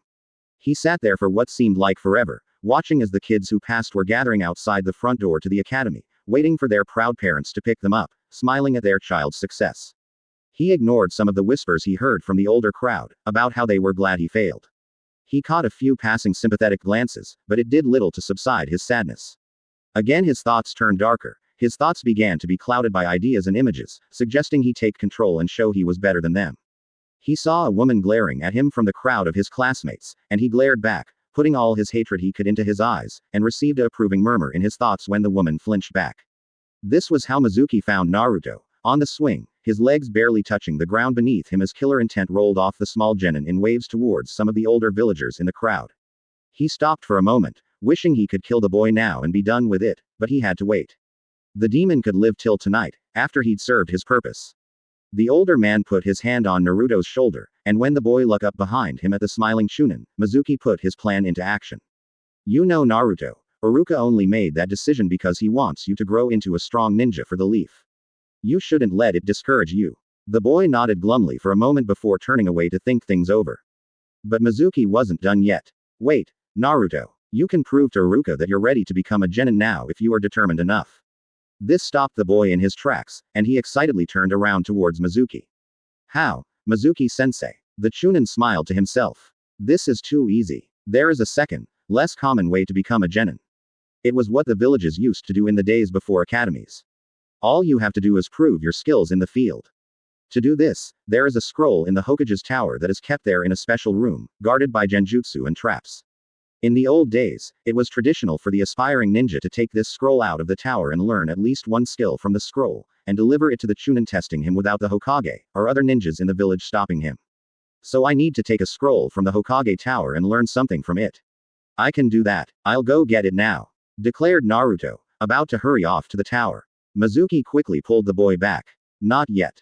He sat there for what seemed like forever, watching as the kids who passed were gathering outside the front door to the academy, waiting for their proud parents to pick them up, smiling at their child's success. He ignored some of the whispers he heard from the older crowd, about how they were glad he failed. He caught a few passing sympathetic glances, but it did little to subside his sadness. Again his thoughts turned darker. His thoughts began to be clouded by ideas and images, suggesting he take control and show he was better than them. He saw a woman glaring at him from the crowd of his classmates, and he glared back, putting all his hatred he could into his eyes, and received a approving murmur in his thoughts when the woman flinched back. This was how Mizuki found Naruto, on the swing, his legs barely touching the ground beneath him as killer intent rolled off the small genin in waves towards some of the older villagers in the crowd. He stopped for a moment, wishing he could kill the boy now and be done with it, but he had to wait. The demon could live till tonight, after he'd served his purpose. The older man put his hand on Naruto's shoulder, and when the boy looked up behind him at the smiling Chunin, Mizuki put his plan into action. "You know Naruto, Iruka only made that decision because he wants you to grow into a strong ninja for the leaf. You shouldn't let it discourage you." The boy nodded glumly for a moment before turning away to think things over. But Mizuki wasn't done yet. "Wait, Naruto. You can prove to Iruka that you're ready to become a genin now if you are determined enough." This stopped the boy in his tracks, and he excitedly turned around towards Mizuki. "How, Mizuki-sensei?" The Chunin smiled to himself. "This is too easy. There is a second, less common way to become a genin. It was what the villages used to do in the days before academies. All you have to do is prove your skills in the field. To do this, there is a scroll in the Hokage's tower that is kept there in a special room, guarded by genjutsu and traps. In the old days, it was traditional for the aspiring ninja to take this scroll out of the tower and learn at least one skill from the scroll, and deliver it to the Chunin, testing him without the Hokage, or other ninjas in the village stopping him. So I need to take a scroll from the Hokage tower and learn something from it. I can do that. I'll go get it now," declared Naruto, about to hurry off to the tower. Mizuki quickly pulled the boy back. "Not yet."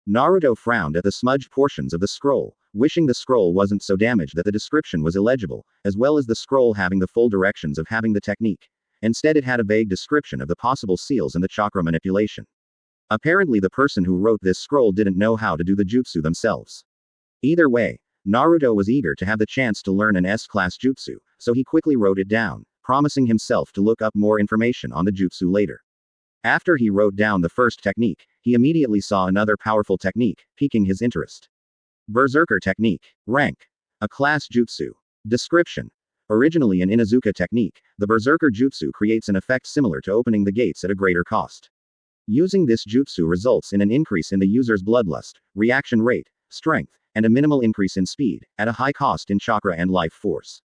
Naruto frowned at the smudged portions of the scroll, wishing the scroll wasn't so damaged that the description was illegible, as well as the scroll having the full directions of having the technique. Instead, it had a vague description of the possible seals and the chakra manipulation. Apparently, the person who wrote this scroll didn't know how to do the jutsu themselves. Either way, Naruto was eager to have the chance to learn an S-class jutsu, so he quickly wrote it down, promising himself to look up more information on the jutsu later. After he wrote down the first technique, he immediately saw another powerful technique, piquing his interest. Berserker Technique. Rank. A class jutsu. Description. Originally an Inuzuka technique, the Berserker Jutsu creates an effect similar to opening the gates at a greater cost. Using this jutsu results in an increase in the user's bloodlust, reaction rate, strength, and a minimal increase in speed, at a high cost in chakra and life force.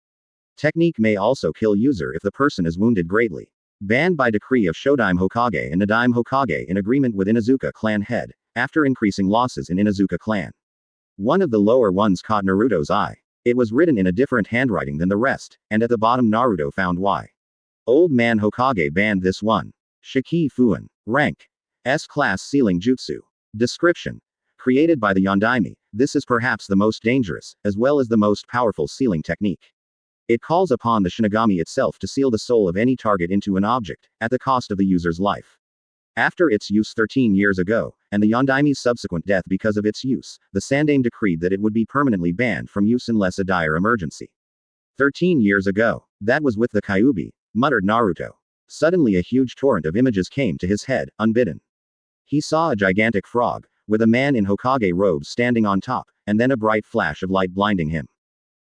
Technique may also kill user if the person is wounded greatly. Banned by decree of Shodaime Hokage and Nadaime Hokage in agreement with Inuzuka clan head, after increasing losses in Inuzuka clan. One of the lower ones caught Naruto's eye. It was written in a different handwriting than the rest, and at the bottom Naruto found why. Old man Hokage banned this one. Shiki Fuin. Rank. S-class sealing jutsu. Description. Created by the Yondaime, this is perhaps the most dangerous, as well as the most powerful sealing technique. It calls upon the Shinigami itself to seal the soul of any target into an object, at the cost of the user's life. After its use 13 years ago, and the Yondaime's subsequent death because of its use, the Sandaime decreed that it would be permanently banned from use unless a dire emergency. 13 years ago. That was with the Kyuubi, muttered Naruto. Suddenly a huge torrent of images came to his head, unbidden. He saw a gigantic frog, with a man in Hokage robes standing on top, and then a bright flash of light blinding him.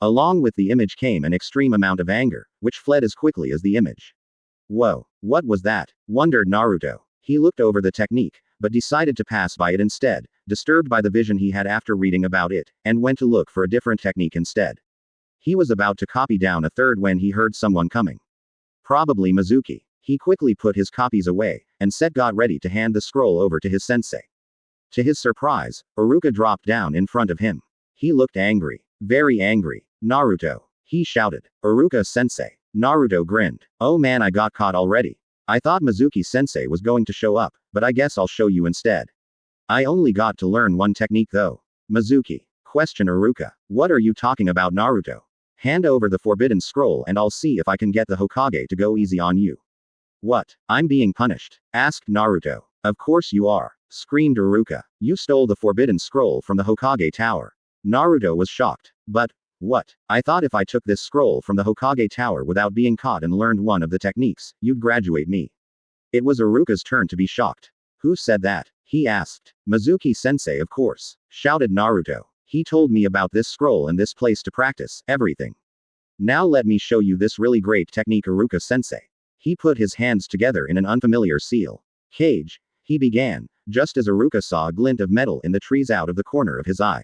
Along with the image came an extreme amount of anger, which fled as quickly as the image. Whoa, what was that? Wondered Naruto. He looked over the technique, but decided to pass by it instead, disturbed by the vision he had after reading about it, and went to look for a different technique instead. He was about to copy down a third when he heard someone coming. Probably Mizuki. He quickly put his copies away, and got ready to hand the scroll over to his sensei. To his surprise, Iruka dropped down in front of him. He looked angry. Very angry. Naruto. He shouted. Iruka-sensei. Naruto grinned. Oh man, I got caught already. I thought Mizuki-sensei was going to show up, but I guess I'll show you instead. I only got to learn one technique though. Mizuki. Question Iruka. What are you talking about, Naruto? Hand over the forbidden scroll and I'll see if I can get the Hokage to go easy on you. What? I'm being punished? Asked Naruto. Of course you are. Screamed Iruka. You stole the forbidden scroll from the Hokage tower. Naruto was shocked. But, what? I thought if I took this scroll from the Hokage tower without being caught and learned one of the techniques, you'd graduate me. It was Iruka's turn to be shocked. Who said that? He asked. Mizuki-sensei, of course. Shouted Naruto. He told me about this scroll and this place to practice everything. Now let me show you this really great technique, Iruka-sensei. He put his hands together in an unfamiliar seal cage. He began, just as Iruka saw a glint of metal in the trees out of the corner of his eye.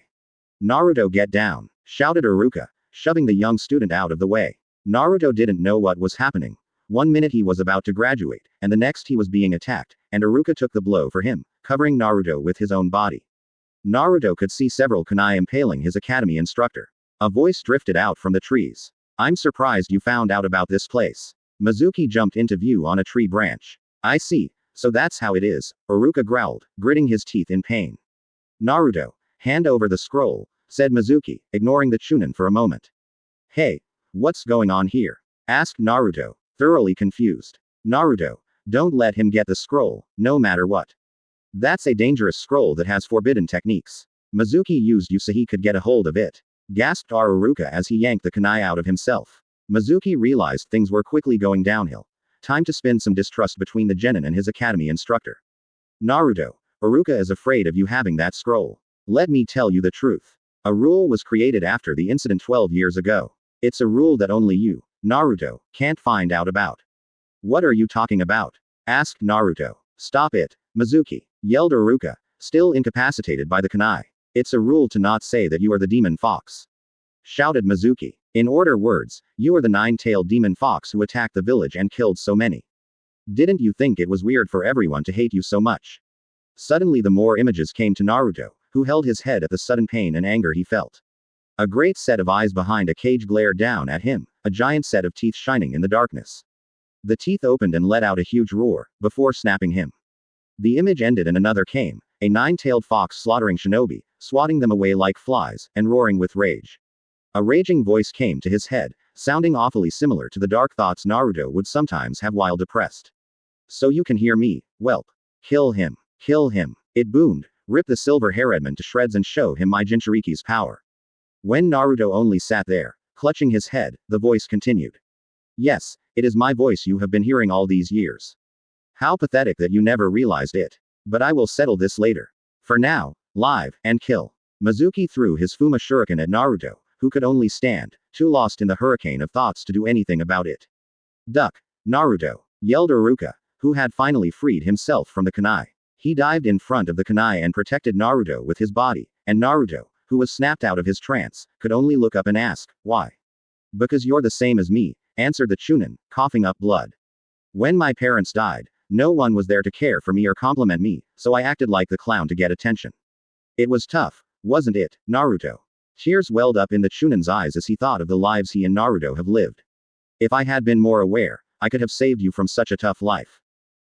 Naruto, get down, shouted Iruka, shoving the young student out of the way. Naruto didn't know what was happening. One minute he was about to graduate, and the next he was being attacked, and Iruka took the blow for him, covering Naruto with his own body. Naruto could see several kunai impaling his academy instructor. A voice drifted out from the trees. I'm surprised you found out about this place. Mizuki jumped into view on a tree branch. I see, so that's how it is, Iruka growled, gritting his teeth in pain. Naruto, hand over the scroll, said Mizuki, ignoring the Chunin for a moment. Hey, what's going on here? Asked Naruto, thoroughly confused. Naruto, don't let him get the scroll, no matter what. That's a dangerous scroll that has forbidden techniques. Mizuki used you so he could get a hold of it. Gasped Iruka as he yanked the kunai out of himself. Mizuki realized things were quickly going downhill. Time to spin some distrust between the genin and his academy instructor. Naruto, Iruka is afraid of you having that scroll. Let me tell you the truth. A rule was created after the incident 12 years ago. It's a rule that only you, Naruto, can't find out about. What are you talking about? Asked Naruto. Stop it, Mizuki, yelled Iruka, still incapacitated by the kunai. It's a rule to not say that you are the demon fox. Shouted Mizuki. In other words, you are the nine-tailed demon fox who attacked the village and killed so many. Didn't you think it was weird for everyone to hate you so much? Suddenly the more images came to Naruto, who held his head at the sudden pain and anger he felt. A great set of eyes behind a cage glared down at him, a giant set of teeth shining in the darkness. The teeth opened and let out a huge roar, before snapping him. The image ended and another came, a nine-tailed fox slaughtering shinobi, swatting them away like flies, and roaring with rage. A raging voice came to his head, sounding awfully similar to the dark thoughts Naruto would sometimes have while depressed. So you can hear me, whelp. Kill him. Kill him. It boomed, rip the silver hairedman to shreds and show him my Jinchuriki's power. When Naruto only sat there, clutching his head, the voice continued. Yes, it is my voice you have been hearing all these years. How pathetic that you never realized it. But I will settle this later. For now, live, and kill. Mizuki threw his Fuma shuriken at Naruto, who could only stand, too lost in the hurricane of thoughts to do anything about it. Duck, Naruto, yelled Iruka, who had finally freed himself from the kunai. He dived in front of the kunai and protected Naruto with his body, and Naruto, who was snapped out of his trance, could only look up and ask, why? Because you're the same as me, answered the Chunin, coughing up blood. When my parents died, no one was there to care for me or compliment me, so I acted like the clown to get attention. It was tough, wasn't it, Naruto? Tears welled up in the Chunin's eyes as he thought of the lives he and Naruto have lived. If I had been more aware, I could have saved you from such a tough life.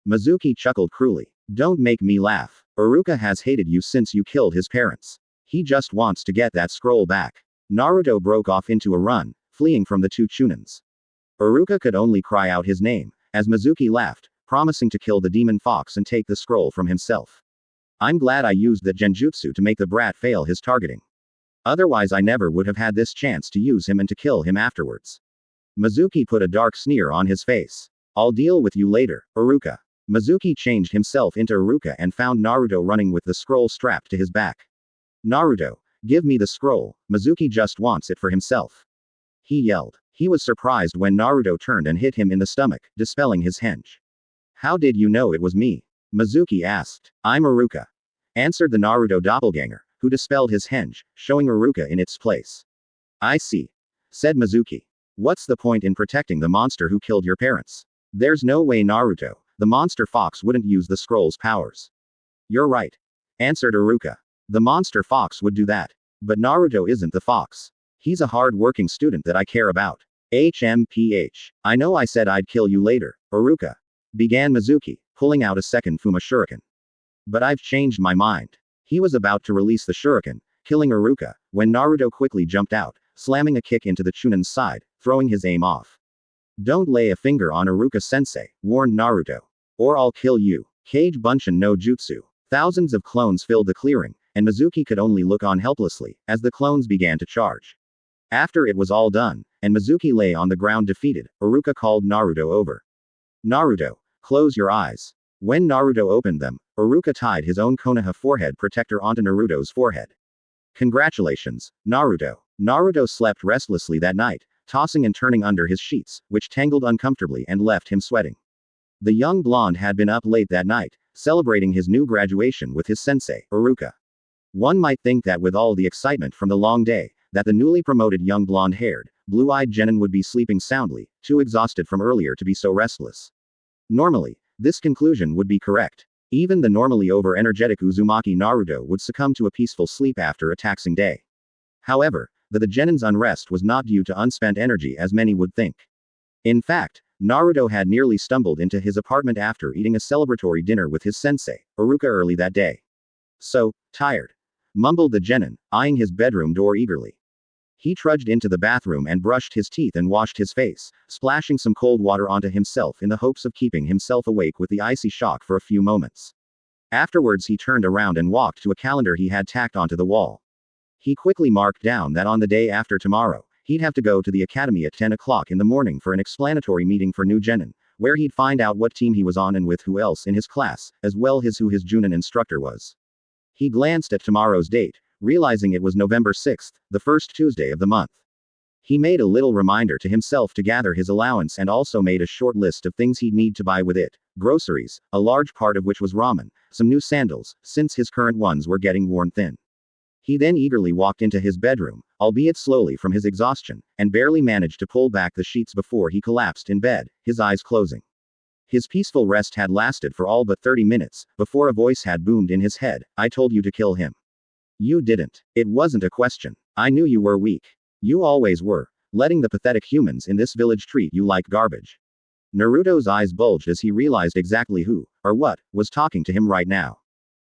Mizuki chuckled cruelly. Don't make me laugh. Iruka has hated you since you killed his parents. He just wants to get that scroll back. Naruto broke off into a run, fleeing from the two Chunins. Iruka could only cry out his name, as Mizuki laughed, promising to kill the demon fox and take the scroll from himself. I'm glad I used that genjutsu to make the brat fail his targeting. Otherwise I never would have had this chance to use him and to kill him afterwards. Mizuki put a dark sneer on his face. I'll deal with you later, Iruka. Mizuki changed himself into Iruka and found Naruto running with the scroll strapped to his back. Naruto, give me the scroll, Mizuki just wants it for himself. He yelled. He was surprised when Naruto turned and hit him in the stomach, dispelling his henge. How did you know it was me? Mizuki asked. I'm Iruka, answered the Naruto doppelganger, who dispelled his henge, showing Iruka in its place. I see, said Mizuki. What's the point in protecting the monster who killed your parents? There's no way Naruto, the monster fox, wouldn't use the scroll's powers. You're right, answered Iruka. The monster fox would do that. But Naruto isn't the fox. He's a hard-working student that I care about. HMPH. I know I said I'd kill you later, Iruka, began Mizuki, pulling out a second Fuma shuriken. But I've changed my mind. He was about to release the shuriken, killing Iruka, when Naruto quickly jumped out, slamming a kick into the Chunin's side, throwing his aim off. Don't lay a finger on Iruka-sensei, warned Naruto. Or I'll kill you. Kage Bunshin no Jutsu. Thousands of clones filled the clearing, and Mizuki could only look on helplessly, as the clones began to charge. After it was all done, and Mizuki lay on the ground defeated, Iruka called Naruto over. Naruto, close your eyes. When Naruto opened them, Iruka tied his own Konoha forehead protector onto Naruto's forehead. Congratulations, Naruto. Naruto slept restlessly that night, tossing and turning under his sheets, which tangled uncomfortably and left him sweating. The young blonde had been up late that night, celebrating his new graduation with his sensei, Iruka. One might think that with all the excitement from the long day, that the newly promoted young blonde-haired, blue-eyed genin would be sleeping soundly, too exhausted from earlier to be so restless. Normally, this conclusion would be correct. Even the normally over-energetic Uzumaki Naruto would succumb to a peaceful sleep after a taxing day. However, the genin's unrest was not due to unspent energy as many would think. In fact, Naruto had nearly stumbled into his apartment after eating a celebratory dinner with his sensei, Iruka, early that day. So, tired, mumbled the genin, eyeing his bedroom door eagerly. He trudged into the bathroom and brushed his teeth and washed his face, splashing some cold water onto himself in the hopes of keeping himself awake with the icy shock for a few moments. Afterwards he turned around and walked to a calendar he had tacked onto the wall. He quickly marked down that on the day after tomorrow, he'd have to go to the academy at 10 o'clock in the morning for an explanatory meeting for new genin, where he'd find out what team he was on and with who else in his class, as well as who his Junin instructor was. He glanced at tomorrow's date, realizing it was November 6th, the first Tuesday of the month. He made a little reminder to himself to gather his allowance and also made a short list of things he'd need to buy with it: groceries, a large part of which was ramen, some new sandals, since his current ones were getting worn thin. He then eagerly walked into his bedroom, albeit slowly from his exhaustion, and barely managed to pull back the sheets before he collapsed in bed, his eyes closing. His peaceful rest had lasted for all but 30 minutes, before a voice had boomed in his head, "I told you to kill him. You didn't. It wasn't a question. I knew you were weak. You always were, letting the pathetic humans in this village treat you like garbage." Naruto's eyes bulged as he realized exactly who, or what, was talking to him right now.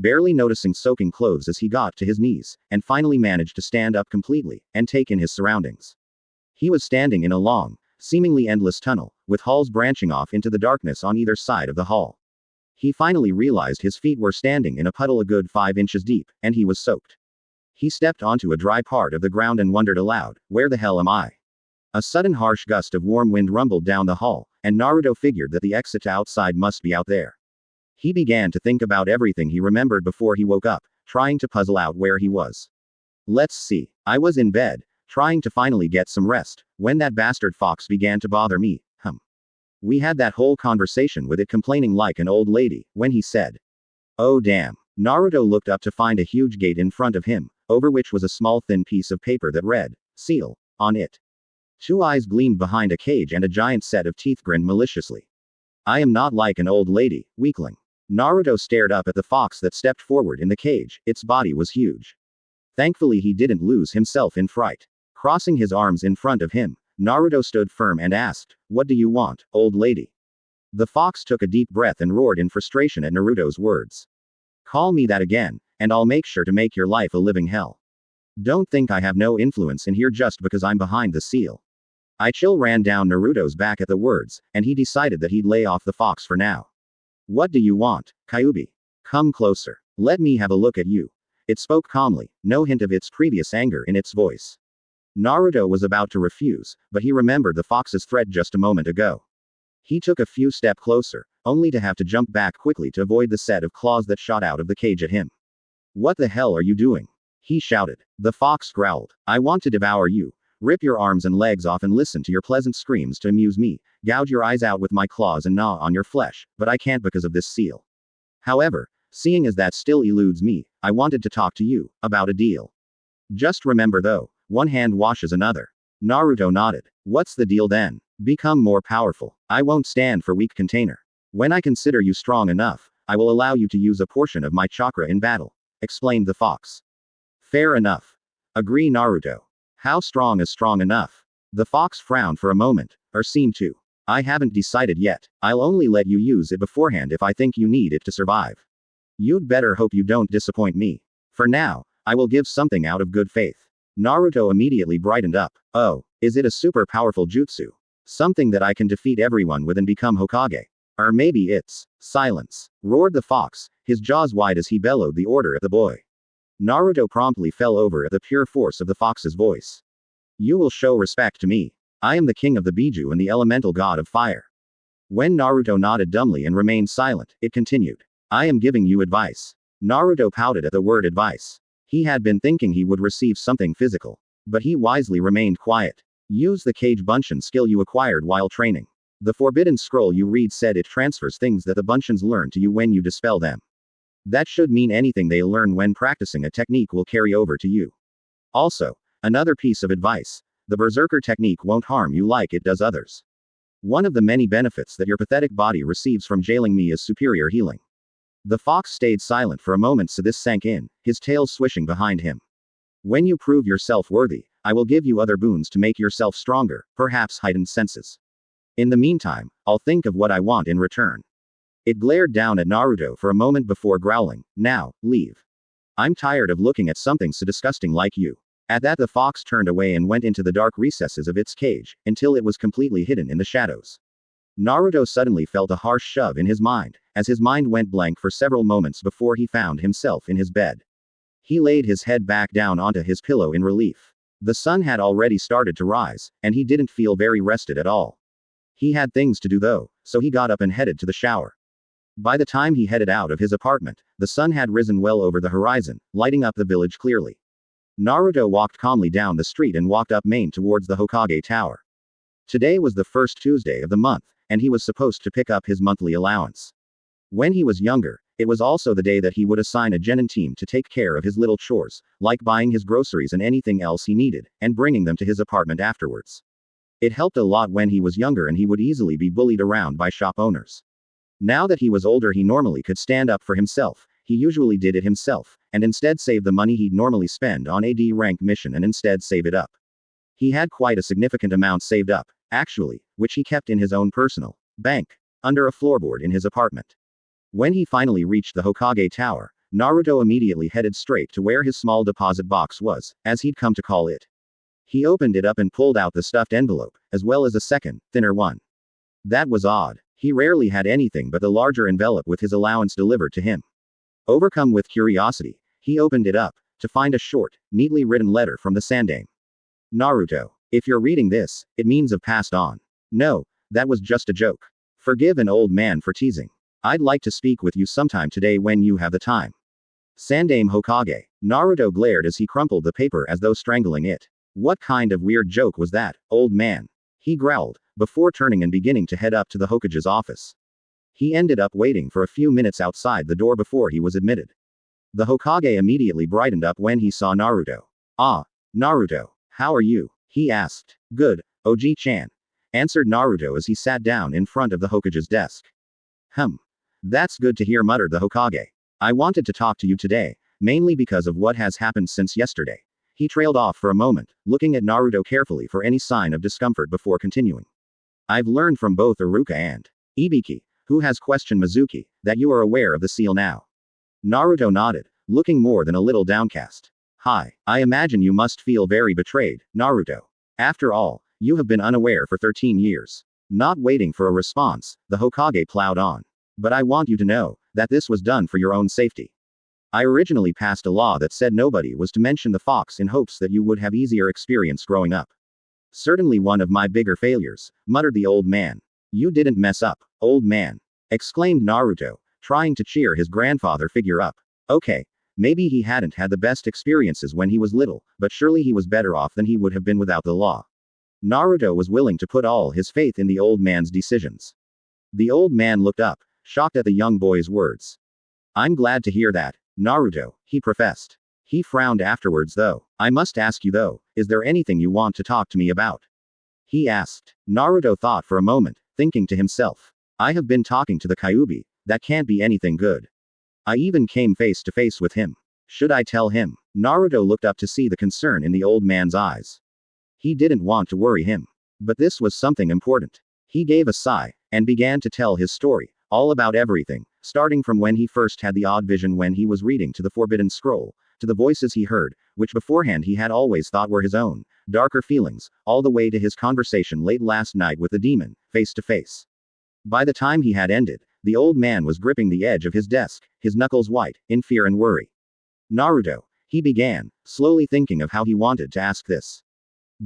barely noticing soaking clothes as he got to his knees, and finally managed to stand up completely, and take in his surroundings. He was standing in a long, seemingly endless tunnel, with halls branching off into the darkness on either side of the hall. He finally realized his feet were standing in a puddle a good 5 inches deep, and he was soaked. He stepped onto a dry part of the ground and wondered aloud, where the hell am I? A sudden harsh gust of warm wind rumbled down the hall, and Naruto figured that the exit to outside must be out there. He began to think about everything he remembered before he woke up, trying to puzzle out where he was. Let's see. I was in bed, trying to finally get some rest, when that bastard fox began to bother me. We had that whole conversation with it complaining like an old lady, when he said, "Oh damn." Naruto looked up to find a huge gate in front of him, over which was a small thin piece of paper that read, "Seal," on it. 2 eyes gleamed behind a cage and a giant set of teeth grinned maliciously. "I am not like an old lady, weakling." Naruto stared up at the fox that stepped forward in the cage, its body was huge. Thankfully he didn't lose himself in fright. Crossing his arms in front of him, Naruto stood firm and asked, "What do you want, old lady?" The fox took a deep breath and roared in frustration at Naruto's words. "Call me that again, and I'll make sure to make your life a living hell. Don't think I have no influence in here just because I'm behind the seal." A chill ran down Naruto's back at the words, and he decided that he'd lay off the fox for now. "What do you want, Kyubi? Come closer. Let me have a look at you." It spoke calmly, no hint of its previous anger in its voice. Naruto was about to refuse, but he remembered the fox's threat just a moment ago. He took a few steps closer, only to have to jump back quickly to avoid the set of claws that shot out of the cage at him. "What the hell are you doing?" he shouted. The fox growled. "I want to devour you. Rip your arms and legs off and listen to your pleasant screams to amuse me, gouge your eyes out with my claws and gnaw on your flesh, but I can't because of this seal. However, seeing as that still eludes me, I wanted to talk to you about a deal. Just remember though, one hand washes another." Naruto nodded. "What's the deal then?" "Become more powerful. I won't stand for weak container. When I consider you strong enough, I will allow you to use a portion of my chakra in battle," explained the fox. "Fair enough. Agree Naruto. How strong is strong enough?" The fox frowned for a moment, or seemed to. "I haven't decided yet. I'll only let you use it beforehand if I think you need it to survive. You'd better hope you don't disappoint me. For now, I will give something out of good faith." Naruto immediately brightened up. "Oh, is it a super powerful jutsu? Something that I can defeat everyone with and become Hokage? Or maybe it's..." "Silence!" roared the fox, his jaws wide as he bellowed the order at the boy. Naruto promptly fell over at the pure force of the fox's voice. "You will show respect to me. I am the king of the Biju and the elemental god of fire." When Naruto nodded dumbly and remained silent, it continued. "I am giving you advice." Naruto pouted at the word advice. He had been thinking he would receive something physical. But he wisely remained quiet. "Use the Kage Bunshin skill you acquired while training. The forbidden scroll you read said it transfers things that the Bunshins learn to you when you dispel them. That should mean anything they learn when practicing a technique will carry over to you. Also, another piece of advice, the Berserker technique won't harm you like it does others. One of the many benefits that your pathetic body receives from jailing me is superior healing." The fox stayed silent for a moment so this sank in, his tail swishing behind him. "When you prove yourself worthy, I will give you other boons to make yourself stronger, perhaps heightened senses. In the meantime, I'll think of what I want in return." It glared down at Naruto for a moment before growling, "Now, leave. I'm tired of looking at something so disgusting like you." At that the fox turned away and went into the dark recesses of its cage, until it was completely hidden in the shadows. Naruto suddenly felt a harsh shove in his mind, as his mind went blank for several moments before he found himself in his bed. He laid his head back down onto his pillow in relief. The sun had already started to rise, and he didn't feel very rested at all. He had things to do though, so he got up and headed to the shower. By the time he headed out of his apartment, the sun had risen well over the horizon, lighting up the village clearly. Naruto walked calmly down the street and walked up Main towards the Hokage Tower. Today was the first Tuesday of the month, and he was supposed to pick up his monthly allowance. When he was younger, it was also the day that he would assign a genin team to take care of his little chores, like buying his groceries and anything else he needed, and bringing them to his apartment afterwards. It helped a lot when he was younger and he would easily be bullied around by shop owners. Now that he was older he normally could stand up for himself, he usually did it himself, and instead save the money he'd normally spend on a D rank mission and instead save it up. He had quite a significant amount saved up, actually, which he kept in his own personal bank, under a floorboard in his apartment. When he finally reached the Hokage Tower, Naruto immediately headed straight to where his small deposit box was, as he'd come to call it. He opened it up and pulled out the stuffed envelope, as well as a second, thinner one. That was odd. He rarely had anything but the larger envelope with his allowance delivered to him. Overcome with curiosity, he opened it up, to find a short, neatly written letter from the Sandaime. Naruto, if you're reading this, it means I've passed on. No, that was just a joke. Forgive an old man for teasing. I'd like to speak with you sometime today when you have the time. Sandaime Hokage. Naruto glared as he crumpled the paper as though strangling it. What kind of weird joke was that, old man? He growled, before turning and beginning to head up to the Hokage's office. He ended up waiting for a few minutes outside the door before he was admitted. The Hokage immediately brightened up when he saw Naruto. Ah, Naruto, how are you? He asked. Good, Oji-chan, answered Naruto as he sat down in front of the Hokage's desk. That's good to hear, muttered the Hokage. I wanted to talk to you today, mainly because of what has happened since yesterday. He trailed off for a moment, looking at Naruto carefully for any sign of discomfort before continuing. I've learned from both Iruka and Ibiki, who has questioned Mizuki, that you are aware of the seal now. Naruto nodded, looking more than a little downcast. Hi, I imagine you must feel very betrayed, Naruto. After all, you have been unaware for 13 years. Not waiting for a response, the Hokage plowed on. But I want you to know, that this was done for your own safety. I originally passed a law that said nobody was to mention the fox in hopes that you would have easier experience growing up. Certainly one of my bigger failures, muttered the old man. You didn't mess up, old man, exclaimed Naruto, trying to cheer his grandfather figure up. Okay, maybe he hadn't had the best experiences when he was little, but surely he was better off than he would have been without the law. Naruto was willing to put all his faith in the old man's decisions. The old man looked up, shocked at the young boy's words. I'm glad to hear that, Naruto, he professed. He frowned afterwards though. I must ask you though, is there anything you want to talk to me about? He asked. Naruto thought for a moment, thinking to himself. I have been talking to the Kyuubi, that can't be anything good. I even came face to face with him. Should I tell him? Naruto looked up to see the concern in the old man's eyes. He didn't want to worry him. But this was something important. He gave a sigh, and began to tell his story, all about everything, starting from when he first had the odd vision when he was reading to the Forbidden Scroll, to the voices he heard, which beforehand he had always thought were his own, darker feelings, all the way to his conversation late last night with the demon, face to face. By the time he had ended, the old man was gripping the edge of his desk, his knuckles white, in fear and worry. Naruto, he began, slowly thinking of how he wanted to ask this.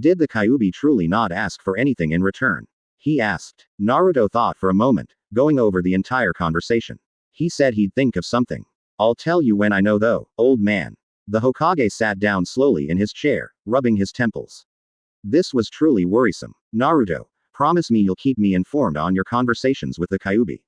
Did the Kyuubi truly not ask for anything in return? He asked. Naruto thought for a moment, going over the entire conversation. He said he'd think of something. I'll tell you when I know though, old man. The Hokage sat down slowly in his chair, rubbing his temples. This was truly worrisome. Naruto, promise me you'll keep me informed on your conversations with the Kyuubi.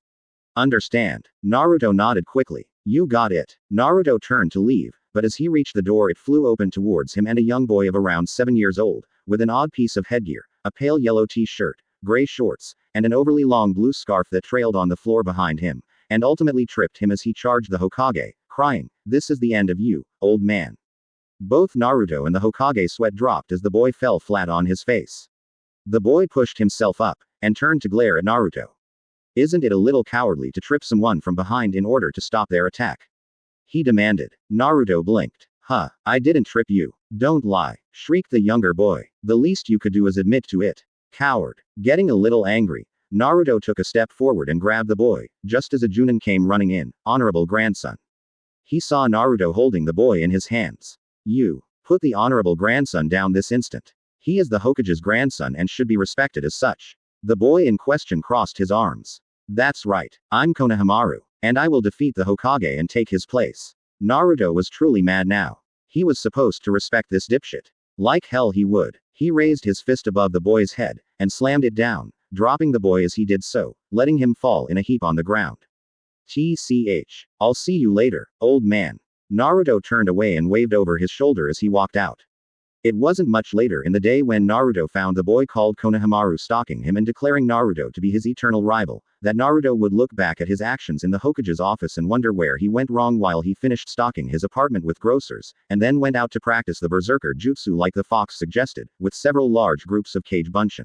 Understand. Naruto nodded quickly. You got it. Naruto turned to leave, but as he reached the door it flew open towards him and a young boy of around 7 years old, with an odd piece of headgear, a pale yellow t-shirt, gray shorts, and an overly long blue scarf that trailed on the floor behind him, and ultimately tripped him as he charged the Hokage, crying, "This is the end of you, old man." Both Naruto and the Hokage sweat dropped as the boy fell flat on his face. The boy pushed himself up, and turned to glare at Naruto. Isn't it a little cowardly to trip someone from behind in order to stop their attack? He demanded. Naruto blinked. Huh, I didn't trip you. Don't lie, shrieked the younger boy. The least you could do is admit to it. Coward. Getting a little angry, Naruto took a step forward and grabbed the boy, just as a Junin came running in, honorable grandson. He saw Naruto holding the boy in his hands. You, put the honorable grandson down this instant. He is the Hokage's grandson and should be respected as such. The boy in question crossed his arms. That's right, I'm Konohamaru, and I will defeat the Hokage and take his place. Naruto was truly mad now. He was supposed to respect this dipshit. Like hell he would. He raised his fist above the boy's head, and slammed it down, dropping the boy as he did so, letting him fall in a heap on the ground. TCH. I'll see you later, old man. Naruto turned away and waved over his shoulder as he walked out. It wasn't much later in the day when Naruto found the boy called Konohamaru stalking him and declaring Naruto to be his eternal rival, that Naruto would look back at his actions in the Hokage's office and wonder where he went wrong while he finished stocking his apartment with grocers, and then went out to practice the berserker jutsu like the fox suggested, with several large groups of Kage Bunshin.